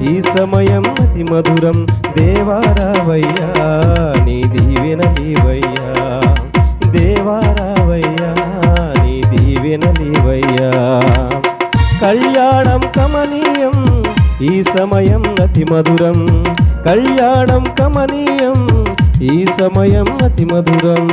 ఈ సమయం అతి మధురం. దేవారావయ్యా నీ దీవెనలీవయ్యా, దేవారావయ్యా నీ దీవెనలీవయ్యా. కళ్యాణం కమనీయం ఈ సమయం అతి మధురం, కళ్యాణం కమనీయం ఈ సమయం అతి మధురం.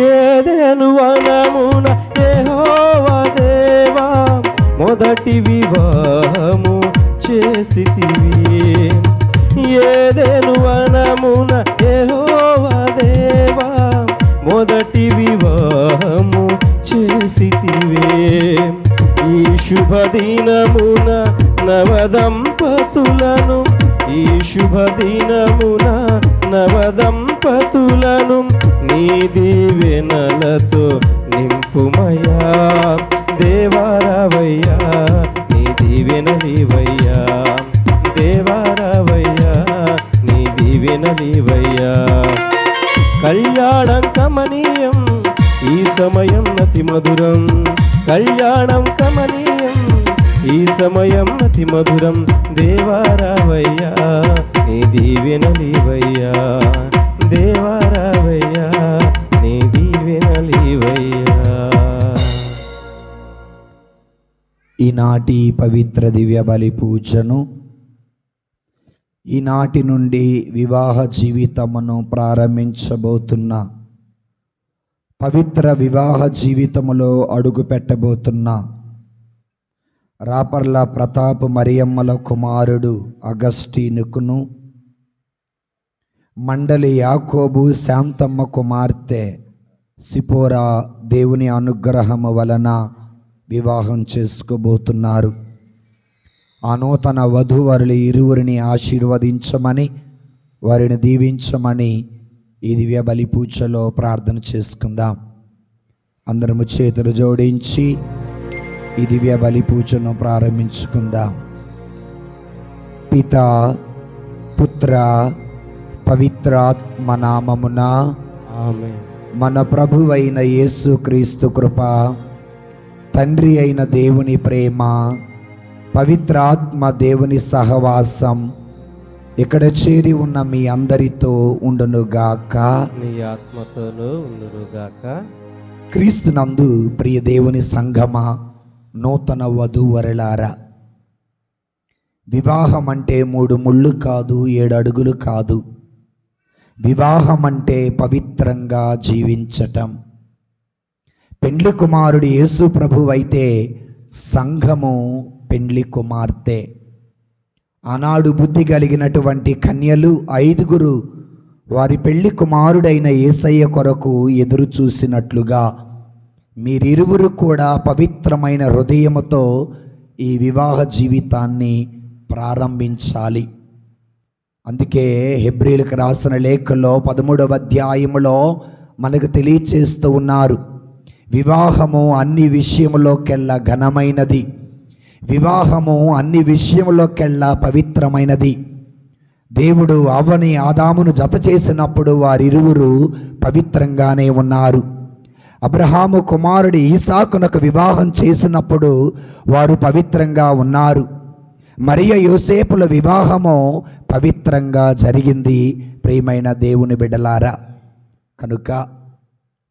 ఏదెను వనమున యెహోవా దేవా మొదటి వివాహము చేసితివి. ఏదెను వనమున యెహోవా దేవా మొదటి వివాహము చేసితివే. ఈ శుభదినమున నవదంపతులను, ఈ శుభదినమున నవదంపతులను నీ దీవెనలతో నింపుమయ్యా. దేవారావయ్యా నీ దీవెనలీవయ్యా, దేవారావయ్యా నీ దీవెనలీవయ్యా. కళ్యాణం కమనీయం ఈ సమయం అతి మధురం, కళ్యాణం కమనీయం ఈ సమయం అతి మధురం. దేవారావయ్యా నీ దీవెనలీవయ్యా, దేవారావయ్యా నీ దీవెనలీవయ్యా. ఈనాటి పవిత్ర దివ్య బలి పూజను, ఈనాటి నుండి వివాహ జీవితమును ప్రారంభించబోతున్న, పవిత్ర వివాహ జీవితములో అడుగు పెట్టబోతున్న రాపర్ల ప్రతాప్ మరియమ్మల కుమారుడు అగస్టీనుకును, మండలి యాకోబు శాంతమ్మ కుమార్తె సిపోరా దేవుని అనుగ్రహము వలన వివాహం చేసుకోబోతున్నారు. ఆ నూతన వధూవరులు ఇరువురిని ఆశీర్వదించమని, వారిని దీవించమని ఈ దివ్య బలి పూజలో ప్రార్థన చేసుకుందాం. అందరము చేతులు జోడించి ఈ దివ్య బలి పూజను ప్రారంభించుకుందాం. పితా పుత్ర పవిత్రాత్మ నామమున ఆమేన్. మన ప్రభువైన యేసుక్రీస్తు కృప, తండ్రి అయిన దేవుని ప్రేమ, పవిత్రాత్మ దేవుని సహవాసం ఇక్కడ చేరి ఉన్న మీ అందరితో ఉండునుగాక. నీ ఆత్మతోనూ ఉండునుగాక. క్రీస్తునందు ప్రియ దేవుని సంఘమా, నూతన వధూవరులారా, వివాహం అంటే 3 ముళ్ళు కాదు, 7 అడుగులు కాదు. వివాహం అంటే పవిత్రంగా జీవించటం. పెండ్లి కుమారుడు యేసు ప్రభువైతే సంఘము పెండ్లి కుమార్తె. ఆనాడు బుద్ధి కలిగినటువంటి కన్యలు 5 వారి పెళ్లి కుమారుడైన యేసయ్య కొరకు ఎదురు చూసినట్లుగా మీరిరువురు కూడా పవిత్రమైన హృదయముతో ఈ వివాహ జీవితాన్ని ప్రారంభించాలి. అందుకే హెబ్రీలకు రాసిన లేఖలో 13వ అధ్యాయములో మనకు తెలియచేస్తూ ఉన్నారు, వివాహము అన్ని విషయములోకెల్లా ఘనమైనది, వివాహము అన్ని విషయములోకెల్లా పవిత్రమైనది. దేవుడు అవ్వని ఆదామును జత చేసినప్పుడు వారిరువురు పవిత్రంగానే ఉన్నారు. అబ్రహాము కుమారుడు ఈసాకునకు వివాహం చేసినప్పుడు వారు పవిత్రంగా ఉన్నారు. మరియ యోసేపుల వివాహము పవిత్రంగా జరిగింది. ప్రియమైన దేవుని బిడ్డలారా, కనుక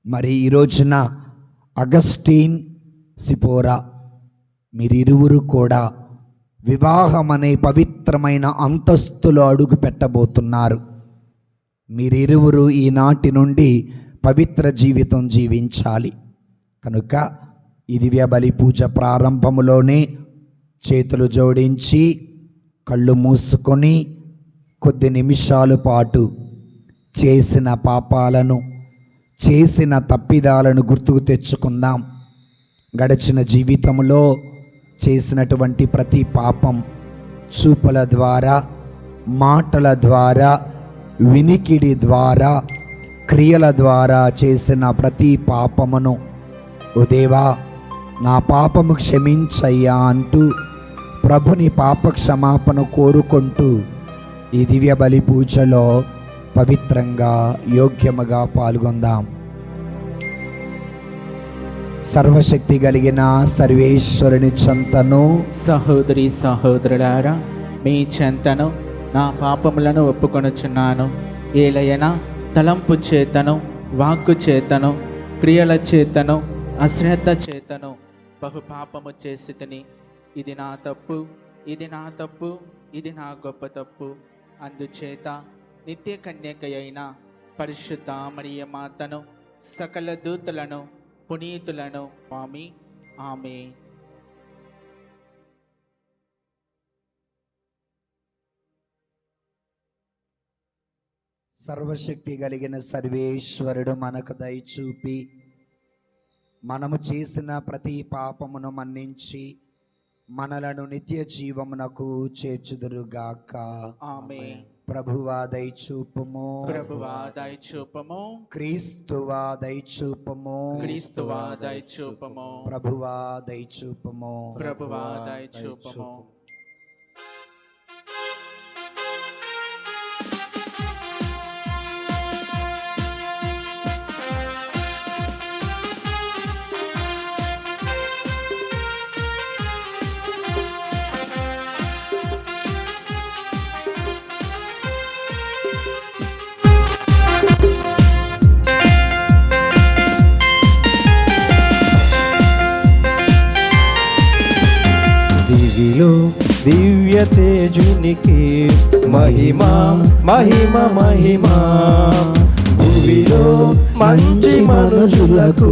మరి ఈ రోజున అగస్టీన్, సిపోరా మీరిరువురు కూడా వివాహం అనే పవిత్రమైన అంతస్తులో అడుగు పెట్టబోతున్నారు. మీరిరువురు ఈనాటి నుండి పవిత్ర జీవితం జీవించాలి. కనుక ఈ దివ్య బలి పూజ ప్రారంభములోనే చేతులు జోడించి కళ్ళు మూసుకొని కొద్ది నిమిషాల పాటు చేసిన పాపాలను, చేసిన తప్పిదాలను గుర్తుకు తెచ్చుకుందాం. గడిచిన జీవితంలో చేసినటువంటి ప్రతి పాపం చూపుల ద్వారా, మాటల ద్వారా, వినికిడి ద్వారా, క్రియల ద్వారా చేసిన ప్రతి పాపమును ఓ దేవా నా పాపము క్షమించయ్యా అంటూ ప్రభుని పాప క్షమాపణ కోరుకుంటూ ఈ దివ్య బలి పూజలో పవిత్రంగా యోగ్యముగా పాల్గొందాం. సర్వశక్తి కలిగిన సర్వేశ్వరుని చెంతను, సహోదరి సహోదరులారా, మీ చెంతను నా పాపములను ఒప్పుకొనుచున్నాను. ఏలయనా తలంపు చేతను, వాక్కు చేతను, క్రియల చేతను, అశ్రద్ధ చేతను బహు పాపము చేసి తిని. ఇది నా తప్పు, ఇది నా తప్పు, ఇది నా గొప్ప తప్పు. అందుచేత నిత్య కన్యక అయిన పరిశుద్ధ మరియ మాతను, సకల దూతలను, పునీతులను స్వామి ఆమె. సర్వశక్తి కలిగిన సర్వేశ్వరుడు మనకు దయచూపి మనము చేసిన ప్రతి పాపమును మన్నించి మనలను నిత్య జీవమునకు చేర్చుదురుగాక. ఆమేన్. ప్రభువా దయచూపుము, ప్రభువా దయచూపుము, క్రీస్తువా దయచూపుము, క్రీస్తువా దయచూపుము, ప్రభువా దయచూపుము, ప్రభువా దయచూపుము. దివిలో దివ్య తేజునికి మహిమా మహిమ మహిమా, భువిలో మంచి మనుషులకు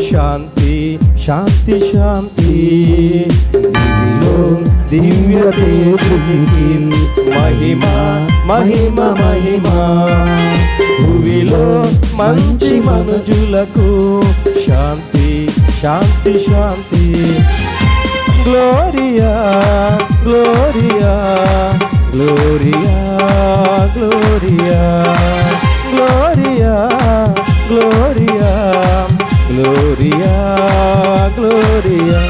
శాంతి శాంతి శాంతి. దివిలో దివ్య తేజునికి మహిమా మహిమ మహిమా, భువిలో మంచి మనుషులకు శాంతి శాంతి శాంతి. Gloria, Gloria, Gloria, Gloria, Gloria, Gloria, Gloria, Gloria.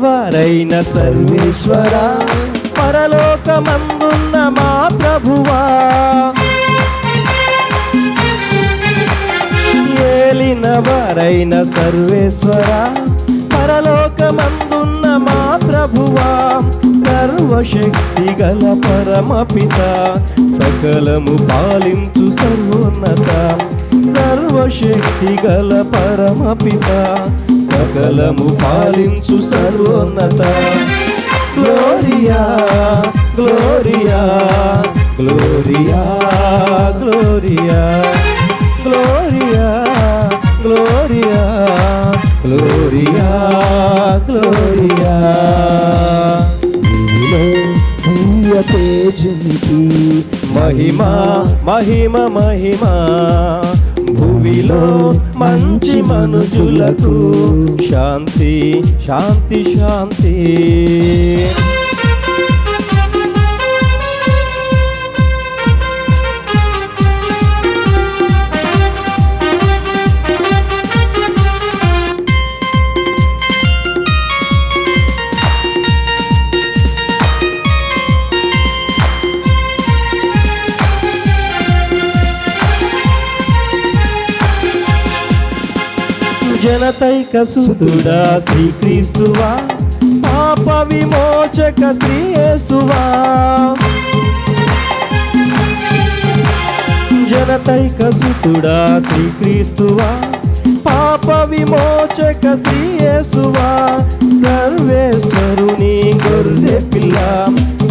వారైన సర్వేశ్వర, పరలోకమందున్న మా ప్రభువా, ఏలిన వారైన సర్వేశ్వర, పరలోకమందున్న మా ప్రభువా, సర్వశక్తి గల పరమపిత, సకలము పాలించు సర్వోన్నత, సర్వశక్తి గల పరమపిత, సకలము పాలించు సర్వోన్నత. Gloria gloria gloria gloria gloria gloria gloria gloria. దివ్య తేజునికి మహిమా మహిమ మహిమా, భూమిలో మంచి మనుషులకు శాంతి శాంతి శాంతి. జనతైక సుతుడా శ్రీక్రీస్తువా, పాప విమోచక శ్రీ యేసువా, జనతైక సుతుడా శ్రీక్రీస్తువా, పాప విమోచక శ్రీ యేసువా, సర్వేశ్వరుని గొర్రె పిల్ల,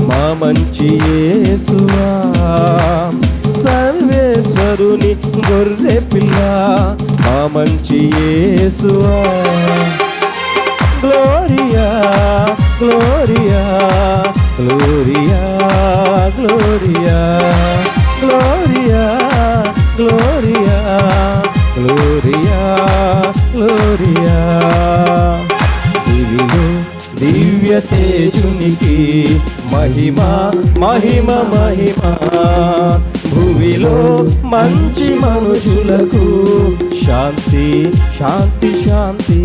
మా మంచి యేసువా, సర్వేశ్వరుని గొర్రె పిల్ల, మా మంచి యేసువా. Gloria gloria gloria gloria gloria gloria gloria gloria. దివిలో దివ్య తేజునికి మహిమ మహిమ మహిమ, భూమిలో మంచి మనుషులకు శాంతి శాంతి శాంతి.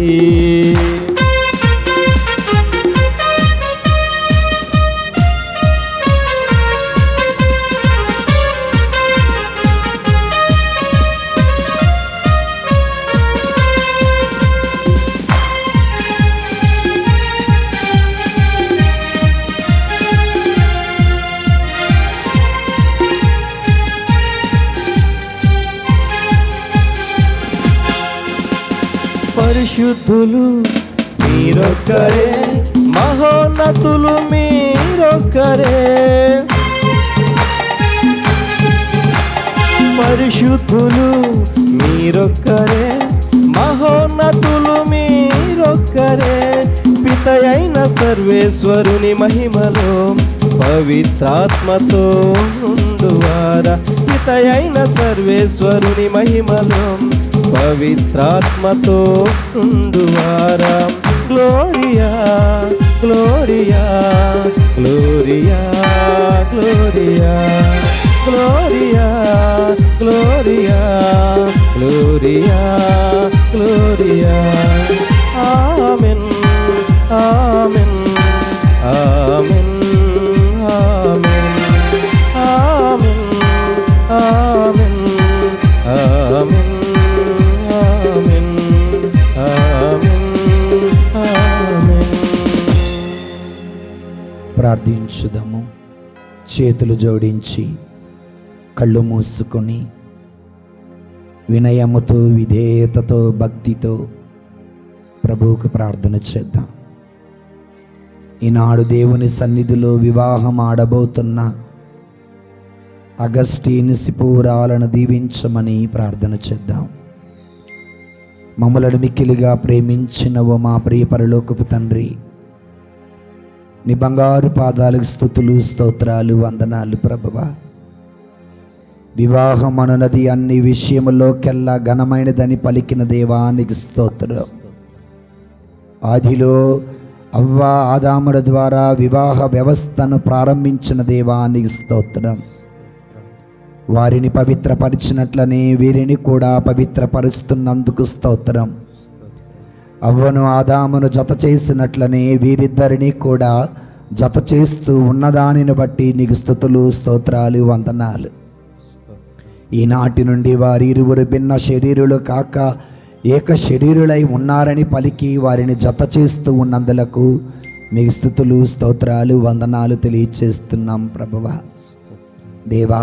పరిశుద్ధులు మీరొక్కరే, మహోన్నతులు మీరొక్కరే. పరిశుద్ధులు మీరొక్కరే, మహోన్నతులు మీరొక్కరే. పితయైన సర్వేశ్వరుని మహిమలో పవిత్రాత్మతో ఉండువారా, పితయైన సర్వేశ్వరుని మహిమలో పవిత్రాత్మతో ఉండువారా. Gloria gloria gloria gloria gloria gloria gloria gloria. Amen amen amen amen amen amen amen. ప్రార్థించుదాము. చేతులు జోడించి కళ్ళు మూసుకొని వినయముతో విధేయతతో భక్తితో ప్రభువుకు ప్రార్థన చేద్దాం. ఈనాడు దేవుని సన్నిధిలో వివాహం ఆడబోతున్న అగస్టీన్ సిపూరాలను దీవించమని ప్రార్థన చేద్దాం. మమ్మలను మిక్కిలిగా ప్రేమించినవో మా ప్రియ పరలోకపు తండ్రి, నీ బంగారు పాదాలకు స్తుతులు స్తోత్రాలు వందనాలు ప్రభువా. వివాహం అనునది అన్ని విషయములోకెల్లా ఘనమైనదని పలికిన దేవానికి స్తోత్రం. ఆదిలో అవ్వ ఆదాముల ద్వారా వివాహ వ్యవస్థను ప్రారంభించిన దేవానికి స్తోత్రం. వారిని పవిత్రపరిచినట్లనే వీరిని కూడా పవిత్రపరుస్తున్నందుకు స్తోత్రం. అవ్వను ఆదామును జత చేసినట్లనే వీరిద్దరిని కూడా జత చేస్తూ ఉన్నదానిని బట్టి నీకు స్తుతులు స్తోత్రాలు వందనాలు. ఈనాటి నుండి వారిరువురు భిన్న శరీరులు కాక ఏక శరీరులై ఉన్నారని పలికి వారిని జత చేస్తూ ఉన్నందులకు మీకు స్తుతులు స్తోత్రాలు వందనాలు తెలియచేస్తున్నాం ప్రభువా. దేవా,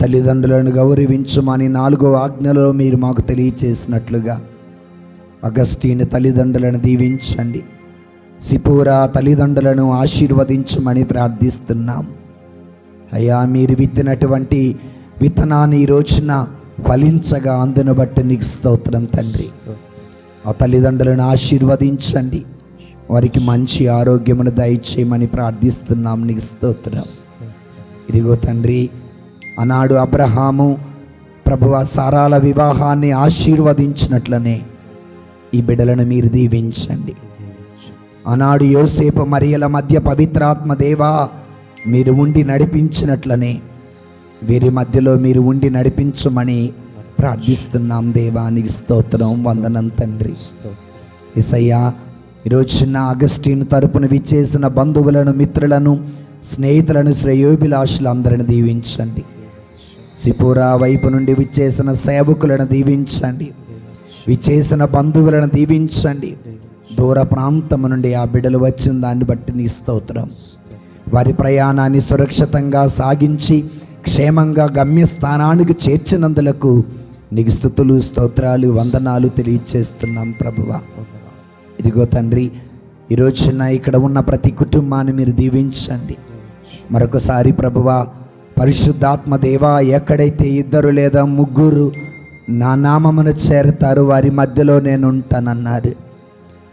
తల్లిదండ్రులను గౌరవించుమని 4వ ఆజ్ఞలో మీరు మాకు తెలియచేసినట్లుగా అగస్టీన్ తల్లిదండ్రులను దీవించండి, సిపూరా తల్లిదండ్రులను ఆశీర్వదించమని ప్రార్థిస్తున్నాం. అయ్యా, మీరు విత్తినటువంటి విత్తనాన్ని ఈ రోజున ఫలించగా అందును బట్టి నీకు స్తోత్రం తండ్రి. ఆ తల్లిదండ్రులను ఆశీర్వదించండి, వారికి మంచి ఆరోగ్యమును దయచేయమని ప్రార్థిస్తున్నాం. నీకు స్తోత్రం. ఇదిగో తండ్రి, ఆనాడు అబ్రహాము ప్రభువా సారాల వివాహాన్ని ఆశీర్వదించినట్లనే ఈ బిడ్డలను మీరు దీవించండి. ఆనాడు యోసేపు మరియల మధ్య పవిత్రాత్మ దేవా మీరు ఉండి నడిపించినట్లనే వీరి మధ్యలో మీరు ఉండి నడిపించమని ప్రార్థిస్తున్నాం. దేవానికి స్తోత్రం వందనం తండ్రి. యేసయ్యా, ఈరోజు చిన్న అగస్టీన్ తరపున విచ్చేసిన బంధువులను, మిత్రులను, స్నేహితులను, శ్రేయోభిలాషులు అందరిని దీవించండి. సిపూరా వైపు నుండి విచ్చేసిన సేవకులను దీవించండి, విచ్చేసిన బంధువులను దీవించండి. దూర ప్రాంతము నుండి ఆ బిడ్డలు వచ్చిన దాన్ని బట్టి నీ స్తోత్రం. వారి ప్రయాణాన్ని సురక్షితంగా సాగించి క్షేమంగా గమ్యస్థానానికి చేర్చినందులకు నీకు స్తుతులు స్తోత్రాలు వందనాలు తెలియచేస్తున్నాం ప్రభువా. ఇదిగో తండ్రి, ఈరోజున ఇక్కడ ఉన్న ప్రతి కుటుంబాన్ని మీరు దీవించండి. మరొకసారి ప్రభువా, పరిశుద్ధాత్మ దేవా, ఎక్కడైతే 2 లేదా 3 నా నామమును చేరతారు వారి మధ్యలో నేను ఉంటానన్నారు.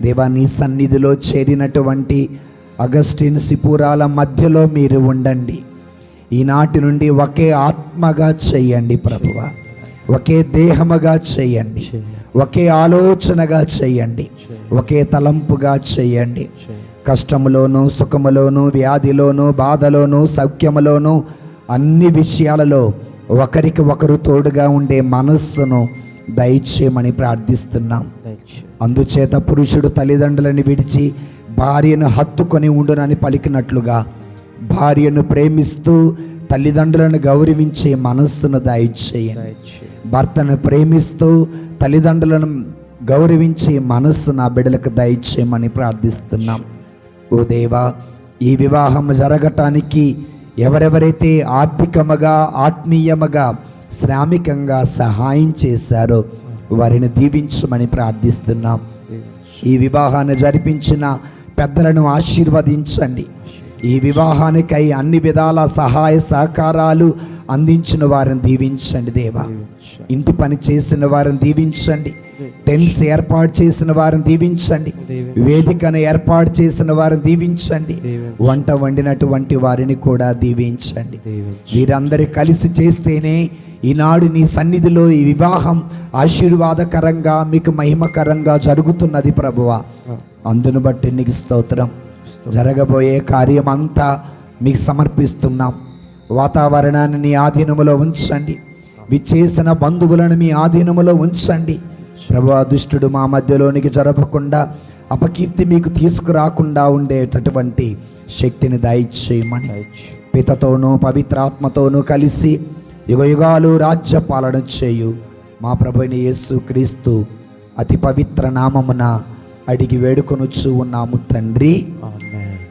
దేవా, నీ సన్నిధిలో చేరినటువంటి అగస్టిన్ సిపురాల మధ్యలో మీరు ఉండండి. ఈనాటి నుండి ఒకే ఆత్మగా చేయండి ప్రభువా, ఒకే దేహముగా చేయండి, ఒకే ఆలోచనగా చేయండి, ఒకే తలంపుగా చేయండి. కష్టములోను, సుఖములోను, వ్యాధిలోను, బాధలోను, సౌఖ్యములోను, అన్ని విషయాలలో ఒకరికి ఒకరు తోడుగా ఉండే మనస్సును దయచేయమని ప్రార్థిస్తున్నాం. అందుచేత పురుషుడు తల్లిదండ్రులను విడిచి భార్యను హత్తుకొని ఉండునని పలికినట్లుగా భార్యను ప్రేమిస్తూ తల్లిదండ్రులను గౌరవించే మనస్సును దయచేయండి. భర్తను ప్రేమిస్తూ తల్లిదండ్రులను గౌరవించే మనస్సు నా బిడ్డలకు దయచేయమని ప్రార్థిస్తున్నాం. ఓ దేవా, ఈ వివాహం జరగటానికి ఎవరెవరైతే ఆర్థికముగా, ఆత్మీయముగా, శ్రామికంగా సహాయం చేశారో వారిని దీవించమని ప్రార్థిస్తున్నాం. ఈ వివాహాన్ని జరిపించిన పెద్దలను ఆశీర్వదించండి. ఈ వివాహానికై అన్ని విధాల సహాయ సహకారాలు అందించిన వారిని దీవించండి దేవా. ఇంటి పని చేసిన వారిని దీవించండి. టెంట్స్ ఏర్పాటు చేసిన వారిని దీవించండి. వేదికను ఏర్పాటు చేసిన వారిని దీవించండి. వంట వండినటువంటి వారిని కూడా దీవించండి. వీరందరూ కలిసి చేస్తేనే ఈనాడు నీ సన్నిధిలో ఈ వివాహం ఆశీర్వాదకరంగా, మీకు మహిమకరంగా జరుగుతున్నది ప్రభువా. అందును బట్టి నీకు స్తోత్రం. జరగబోయే కార్యమంతా మీకు సమర్పిస్తున్నాం. వాతావరణాన్ని నీ ఆధీనములో ఉంచండి. విచ్చేసిన బంధువులను మీ ఆధీనములో ఉంచండి ప్రభువా. దుష్టుడు మా మధ్యలోనికి జరపకుండా, అపకీర్తి మీకు తీసుకురాకుండా ఉండేటటువంటి శక్తిని దయచేయమని పితతోనూ పవిత్రాత్మతోనూ కలిసి యుగయుగాలు రాజ్య పాలన చేయు మా ప్రభువైన యేసు క్రీస్తు అతి పవిత్ర నామమున అడిగి వేడుకొనుచు ఉన్నాము తండ్రి. ఆమేన్.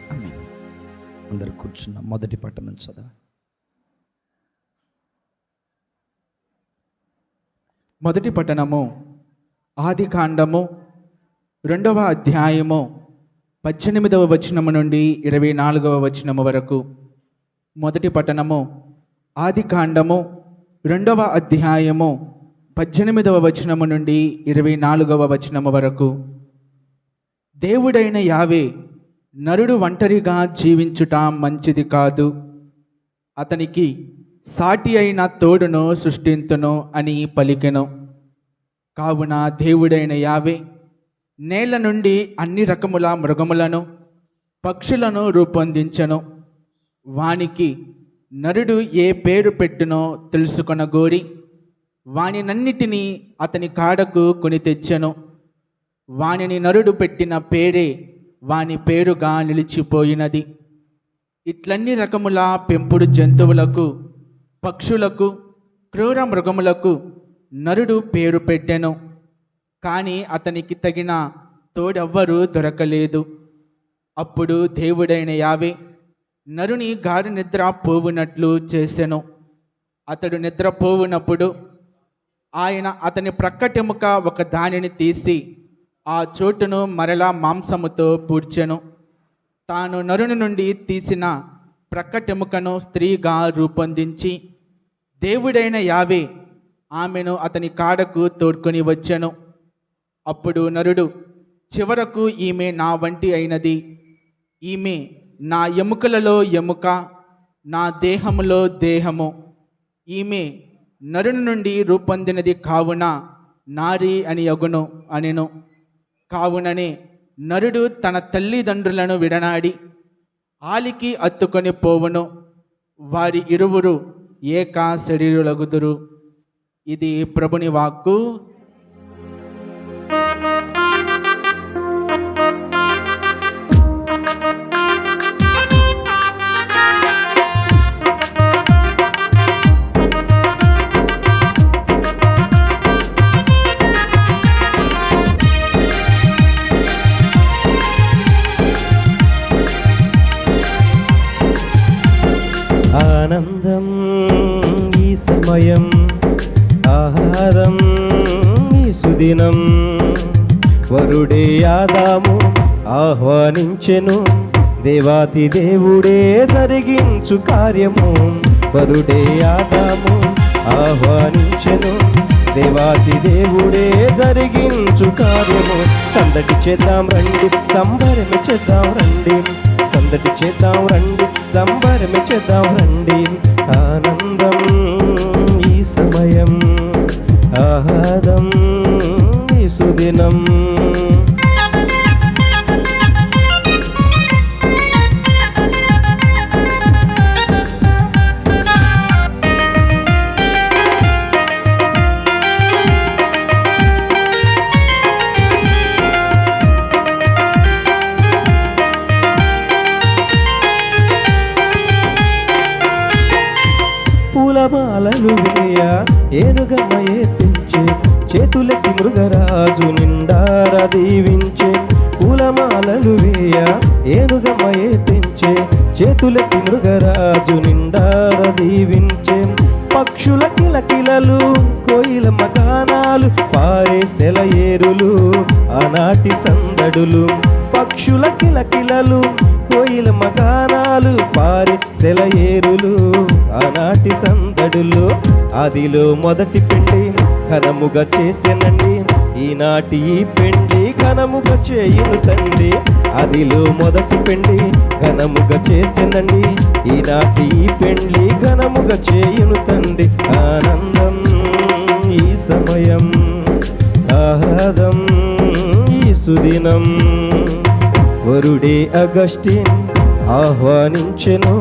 అందరూ కూర్చున్నాం. మొదటి పట్టణం చదవ. మొదటి పట్టణము ఆదికాండము 2వ అధ్యాయము 18వ వచనము నుండి 24వ వచనము వరకు. మొదటి పట్టణము ఆదికాండము 2వ అధ్యాయము 18వ వచనము నుండి 24వ వచనము వరకు. దేవుడైన యావే, నరుడు ఒంటరిగా జీవించుట మంచిది కాదు, అతనికి సాటి అయిన తోడును సృష్టింతును అని పలికెను. కావున దేవుడైన యావే నేల నుండి అన్ని రకముల మృగములను, పక్షులను రూపొందించెను. వానికి నరుడు ఏ పేరు పెట్టునో తెలుసుకొనగోరి వానినన్నిటినీ అతని కాడకు కొని తెచ్చెను. వానిని నరుడు పెట్టిన పేరే వాని పేరుగా నిలిచిపోయినది. ఇట్లన్ని రకముల పెంపుడు జంతువులకు, పక్షులకు, క్రూర మృగములకు నరుడు పేరు పెట్టెను. కానీ అతనికి తగిన తోడెవ్వరూ దొరకలేదు. అప్పుడు దేవుడైన యావే నరుని గాఢ నిద్ర పోవునట్లు చేసెను. అతడు నిద్రపోవునప్పుడు ఆయన అతని ప్రక్కటెముక ఒక దానిని తీసి ఆ చోటును మరలా మాంసముతో పూడ్చెను. తాను నరుని నుండి తీసిన ప్రక్కటెముకను స్త్రీగా రూపొందించి దేవుడైన యావే ఆమెను అతని కాడకు తోడ్కొని వచ్చెను. అప్పుడు నరుడు, చివరకు ఈమె నా వంటి అయినది, ఈమె నా ఎముకలలో ఎముక, నా దేహములో దేహము, ఈమె నరుని నుండి రూపొందినది కావున నారి అని యగును అనెను. కావుననే నరుడు తన తల్లిదండ్రులను విడనాడి ఆలికి అత్తుకొని పోవును, వారి ఇరువురు ఏక శరీరులగుదురు. ఇది ప్రభుని వాక్కు. ఆనందం ఈ సమయం, ఆహారం ఈ సుదినం, వరుడే ఆదాము ఆహ్వానించెను దేవాతి దేవుడే జరిగించు కార్యము వరుడే ఆదాము ఆహ్వానించెను. దేవాతి దేవుడే జరిగించు కార్యము సందడి చేద్దాం రండి సంబరమి చేద్దాం రండి, సందడి చేద్దాం రండి సంబరమి చేద్దాం రండి. ఆనందం ఈ సమయం, ఆహ్లాదం ఈ సుదినం. పూలమాలలు వేయ ఏనుగమ్మ ఎత్తించే, చేతులెత్తి మృగరాజు నిండార దీవించే. పూలమాలలు వేయ ఏనుగమ్మ ఎత్తించే, చేతులెత్తి మృగరాజు నిండార దీవించే. పక్షుల కిలకిలలు కోయిలమ్మ గానాలు పారే సెలయేరులు ఆనాటి సందడులు. పక్షుల కిలకిలలు కోయిలమ్మ గానాలు పారే సెలయేరులు ఆనాటి సందడులు. ఆదిలో మొదటి పెండి ఘనముగా చేసెనండి, ఈనాటి ఈ పెండ్లి ఘనముగా చేయును తండ్రి. ఆదిలో మొదటి పెండి ఘనముగా చేసెనండి, ఈనాటి ఈ పెండ్లి ఘనముగా చేయును తండ్రి. ఆనందం ఈ సమయం, ఆహ్లాదం ఈ సుదినం. వరుడే అగస్టిన్ ఆహ్వానించెను,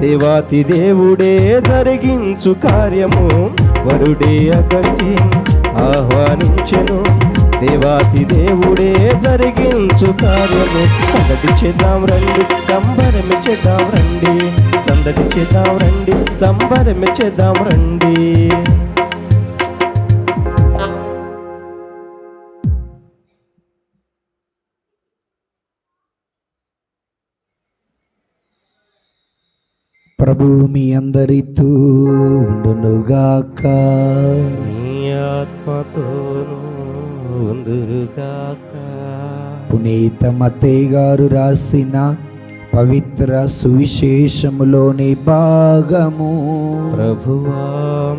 దేవాతి దేవుడే జరిగించు కార్యము వరుడే అగస్టిన్ ఆహ్వానించెను, దేవాతి దేవుడే జరిగించు కార్యము. సందడి చేద్దాం రండి సంబరమి చేద్దాం రండి, సందడి చేద్దాం రండి సంబరమి చేద్దాం రండి. ప్రభు మీ అందరితో ఉండునుగాక. నీ ఆత్మతోనూ ఉందురుగాక. పునీత మత్తయి గారు రాసిన పవిత్ర సువిశేషములోని భాగము. ప్రభువా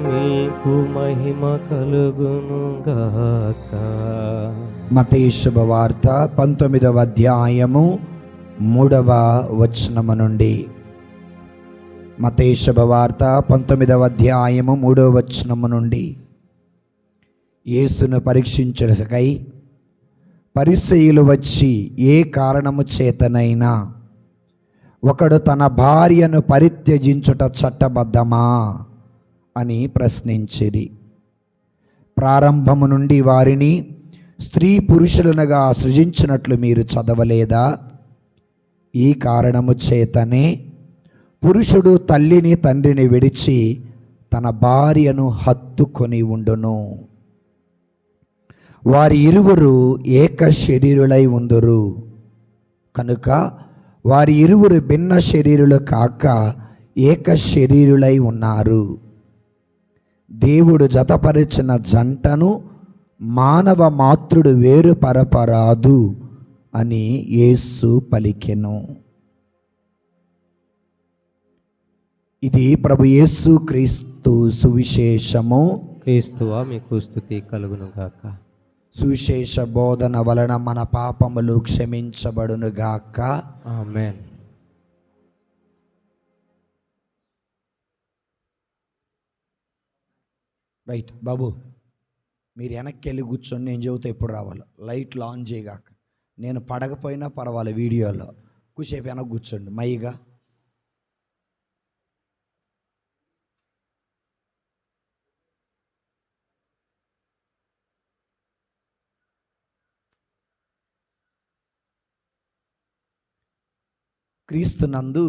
మీకు మహిమ కలుగునుగాక. మత్తయి శుభవార్త 19వ అధ్యాయము 3వ వచనము నుండి. మత్తయి శుభవార్త 19వ అధ్యాయము 3వ వచనము నుండి. యేసును పరీక్షించుటకై పరిసయ్యులు వచ్చి, ఏ కారణము చేతనైనా ఒకడు తన భార్యను పరిత్యజించుట చట్టబద్ధమా అని ప్రశ్నించిరి. ప్రారంభము నుండి వారిని స్త్రీ పురుషులనుగా సృజించినట్లు మీరు చదవలేదా? ఈ కారణము చేతనే పురుషుడు తల్లిని తండ్రిని విడిచి తన భార్యను హత్తుకొని ఉండును, వారి ఇరువురు ఏక శరీరులై ఉందురు. కనుక వారి ఇరువురు భిన్న శరీరులు కాక ఏక శరీరులై ఉన్నారు. దేవుడు జతపరిచిన జంటను మానవ మాతృడు వేరుపరపరాదు అని యేసు పలికెను. ఇది ప్రభు యేసు క్రీస్తు సువిశేషము. క్రీస్తువా మీకు స్తుతి కలుగునుగాక. సువిశేష బోధన వలన మన పాపములు క్షమించబడునుగాక. ఆమేన్. రైట్ బాబు, మీరు వెనక్కి వెళ్ళి కూర్చొని నేను చెబుతా ఎప్పుడు రావాలో. లైట్లు ఆన్ చేయగాక. నేను పడకపోయినా పర్వాలేదు, వీడియోలో కూసేపు వెనక్కి కూర్చోండి మైగా. క్రీస్తునందు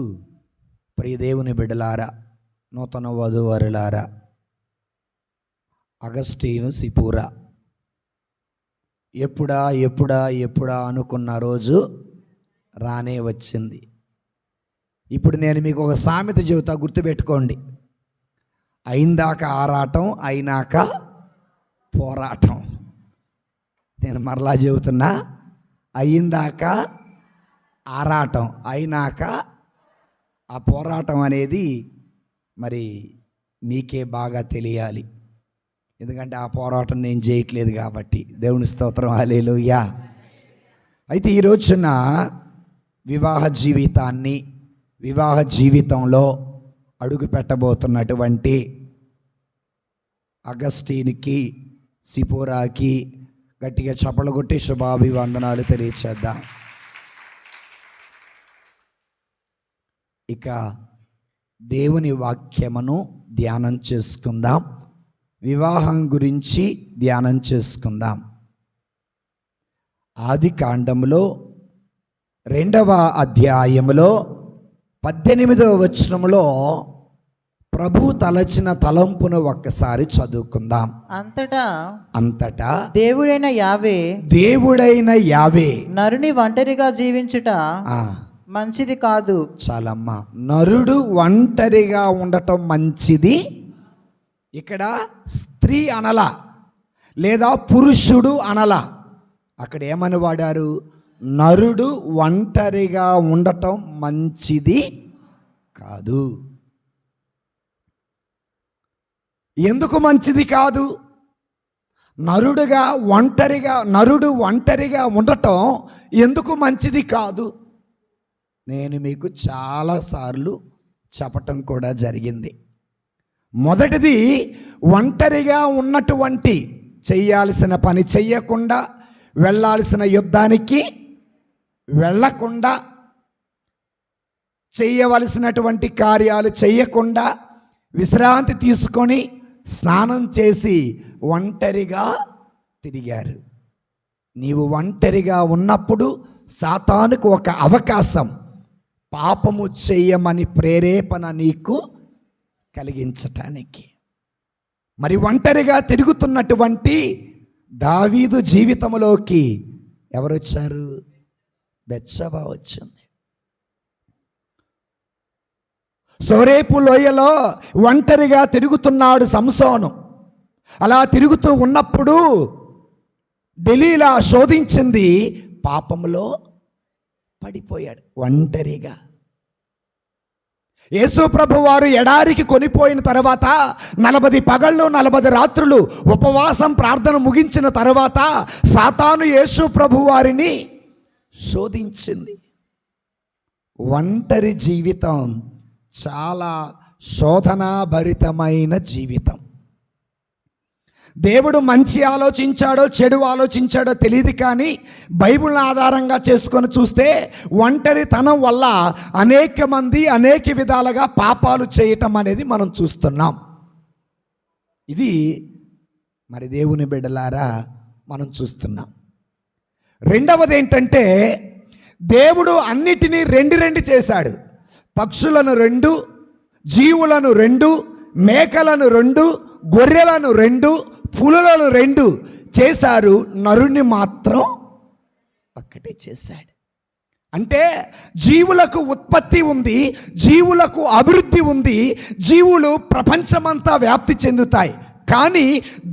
ప్రియదేవుని బిడ్డలారా, నూతన వధూవరులారా, అగస్టీను సిపూరా, ఎప్పుడా ఎప్పుడా ఎప్పుడా అనుకున్న రోజు రానే వచ్చింది. ఇప్పుడు నేను మీకు ఒక సామెత చెబుతా, గుర్తుపెట్టుకోండి. అయిందాక ఆరాటం, అయినాక పోరాటం. నేను మరలా చెబుతున్నా, అయిందాక ఆరాటం అయినాక ఆ పోరాటం అనేది మరి మీకే బాగా తెలియాలి. ఎందుకంటే ఆ పోరాటం నేను చేయట్లేదు కాబట్టి. దేవుని స్తోత్రం, హల్లెలూయా. అయితే ఈ రోజున వివాహ జీవితంలో అడుగు పెట్టబోతున్నటువంటి అగస్టీన్కి, సిపోరాకి గట్టిగా చప్పలు కొట్టి శుభాభివందనాలు తెలియచేద్దాం. ఇక దేవుని వాక్యమును ధ్యానం చేసుకుందాం. వివాహం గురించి ధ్యానం చేసుకుందాం. ఆదికాండములో 2వ అధ్యాయములో 18వ వచనములో ప్రభు తలచిన తలంపును ఒక్కసారి చదువుకుందాం. అంతటా దేవుడైన యావే నరుని ఒంటరిగా జీవించుట మంచిది కాదు. చాలమ్మా, నరుడు ఒంటరిగా ఉండటం మంచిది. ఇక్కడ స్త్రీ అనల, లేదా పురుషుడు అనల. అక్కడ ఏమని వాడారు? నరుడు ఒంటరిగా ఉండటం మంచిది కాదు. ఎందుకు మంచిది కాదు? నరుడు ఒంటరిగా ఉండటం ఎందుకు మంచిది కాదు? నేను మీకు చాలాసార్లు చెప్పటం కూడా జరిగింది. మొదటిది, ఒంటరిగా ఉన్నటువంటి చెయ్యాల్సిన పని చెయ్యకుండా, వెళ్ళాల్సిన యుద్ధానికి వెళ్ళకుండా, చేయవలసినటువంటి కార్యాలు చెయ్యకుండా, విశ్రాంతి తీసుకొని స్నానం చేసి ఒంటరిగా తిరిగారు. నీవు ఒంటరిగా ఉన్నప్పుడు సాతానుకు ఒక అవకాశం, పాపము చెయ్యమని ప్రేరేపణ నీకు కలిగించటానికి. మరి ఒంటరిగా తిరుగుతున్నటువంటి దావీదు జీవితంలోకి ఎవరొచ్చారు? బెత్షెబా వచ్చింది. సోరేపు లోయలో ఒంటరిగా తిరుగుతున్నాడు సంసోను. అలా తిరుగుతూ ఉన్నప్పుడు దెలీలా శోధించింది, పాపంలో పడిపోయాడు ఒంటరిగా. యేసు ప్రభు వారు ఎడారికి కొనిపోయిన తర్వాత 40 పగళ్ళు 40 రాత్రులు ఉపవాసం ప్రార్థన ముగించిన తర్వాత సాతాను యేసు ప్రభు వారిని శోధించింది. ఒంటరి జీవితం చాలా శోధనాభరితమైన జీవితం. దేవుడు మంచి ఆలోచించాడో చెడు ఆలోచించాడో తెలియదు, కానీ బైబిల్ని ఆధారంగా చేసుకొని చూస్తే ఒంటరితనం వల్ల అనేక మంది అనేక విధాలుగా పాపాలు చేయటం అనేది మనం చూస్తున్నాం. ఇది మరి దేవుని బిడ్డలారా మనం చూస్తున్నాం. రెండవది ఏంటంటే, దేవుడు అన్నిటినీ రెండు చేశాడు. పక్షులను 2, జీవులను 2, మేకలను 2, గొర్రెలను 2, పులులను 2 చేశారు. నరుని మాత్రం ఒక్కటే చేశాడు. అంటే జీవులకు ఉత్పత్తి ఉంది, జీవులకు అభివృద్ధి ఉంది, జీవులు ప్రపంచమంతా వ్యాప్తి చెందుతాయి. కానీ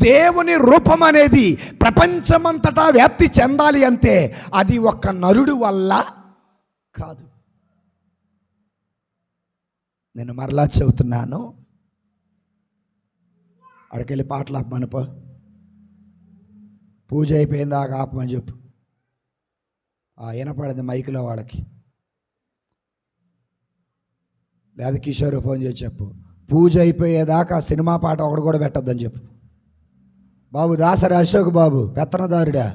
దేవుని రూపం అనేది ప్రపంచమంతటా వ్యాప్తి చెందాలి అంటే అది ఒక్క నరుడు వల్ల కాదు. నేను మరలా చెబుతున్నాను, అక్కడికెళ్ళి పాటలు ఆపమనిపో, పూజ అయిపోయిందాక ఆపమని చెప్పు. వినపడదు మైకులో వాళ్ళకి. లేదా కిషోర్ ఫోన్ చేసి చెప్పు, పూజ అయిపోయేదాకా సినిమా పాట ఒకటి కూడా పెట్టొద్దని చెప్పు. బాబు దాసరి అశోక్ బాబు పెత్తనదారుడా.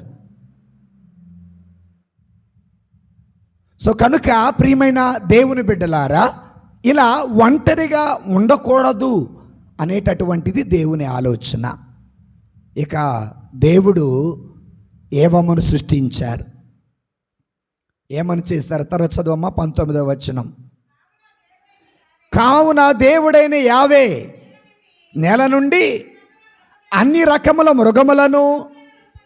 సో కనుక ప్రియమైన దేవుని బిడ్డలారా, ఇలా ఒంటరిగా ఉండకూడదు అనేటటువంటిది దేవుని ఆలోచన. ఇక దేవుడు ఏవమును సృష్టించారు. ఏమని చేశారు? తర్వాత చదవమ్మా 19వ వచనం. కావున దేవుడైన యావే నేల నుండి అన్ని రకముల మృగములను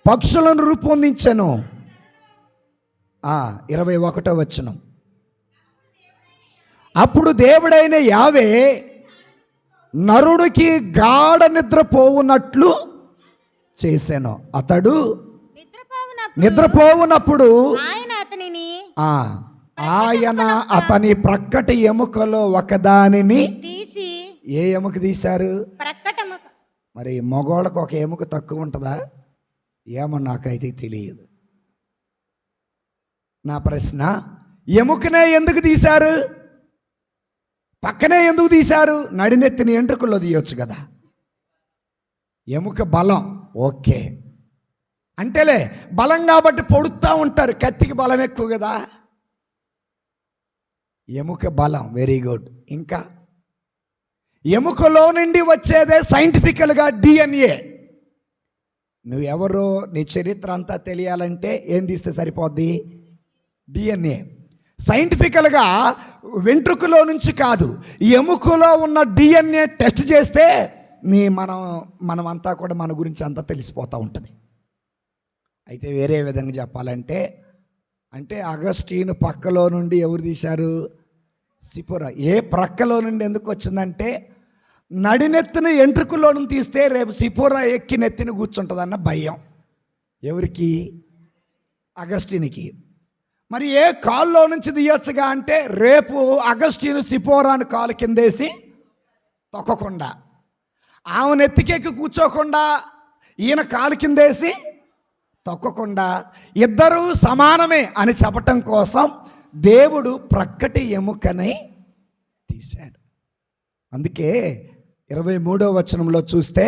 పక్షులను రూపొందించెను. 21వ వచనం. అప్పుడు దేవుడైన యావే నరుడికి గాఢ నిద్రపోవునట్లు చేశాను. అతడు నిద్రపోవునప్పుడు ఆయన అతని ప్రక్కటి ఎముకలో ఒకదానిని తీసి ఏ ఎముక తీశారు? ప్రక్కటము మరి మగోళ్ళకు ఒక ఎముక తక్కువ ఉంటుందా? ఏమో నాకైతే తెలియదు. నా ప్రశ్న, ఎముకనే ఎందుకు తీశారు? పక్కనే ఎందుకు తీశారు? నడినెత్తిని ఎంట్రుకల్లో తీయొచ్చు కదా. ఎముక బలం, ఓకే అంటేలే బలం కాబట్టి పొడుస్తూ ఉంటారు. కత్తికి బలం ఎక్కువ కదా. ఎముక బలం, వెరీ గుడ్. ఇంకా ఎముకలో నుండి వచ్చేదే సైంటిఫికల్గా డిఎన్ఏ. నువ్వెవరో, నీ చరిత్ర అంతా తెలియాలంటే ఏం తీస్తే సరిపోద్ది? డిఎన్ఏ. సైంటిఫికల్గా వెంట్రుకలో నుంచి కాదు, ఎముకలో ఉన్న డిఎన్ఏ టెస్ట్ చేస్తే మనమంతా కూడా మన గురించి అంతా తెలిసిపోతూ ఉంటుంది. అయితే వేరే విధంగా చెప్పాలంటే, అంటే అగస్టీన్ పక్కలో నుండి ఎవరు తీశారు? సిపోరా. ఏ ప్రక్కలో నుండి ఎందుకు వచ్చిందంటే, నడినెత్తిన ఎంట్రుకలో నుంచి తీస్తే రేపు సిపోరా ఎక్కి నెత్తిని కూర్చుంటుందన్న భయం. ఎవరికి? అగస్టీన్కి. మరి ఏ కాల్లో నుంచి తీయొచ్చుగా అంటే, రేపు అగస్టీన్ సిపోరాని కాలు కిందేసి తొక్కకుండా, ఆమె నెత్తికెక్కి కూర్చోకుండా ఈయన కాలు కిందేసి తొక్కకుండా ఇద్దరూ సమానమే అని చెప్పటం కోసం దేవుడు ప్రక్కటి ఎముకని తీశాడు. అందుకే 23వ వచనంలో చూస్తే,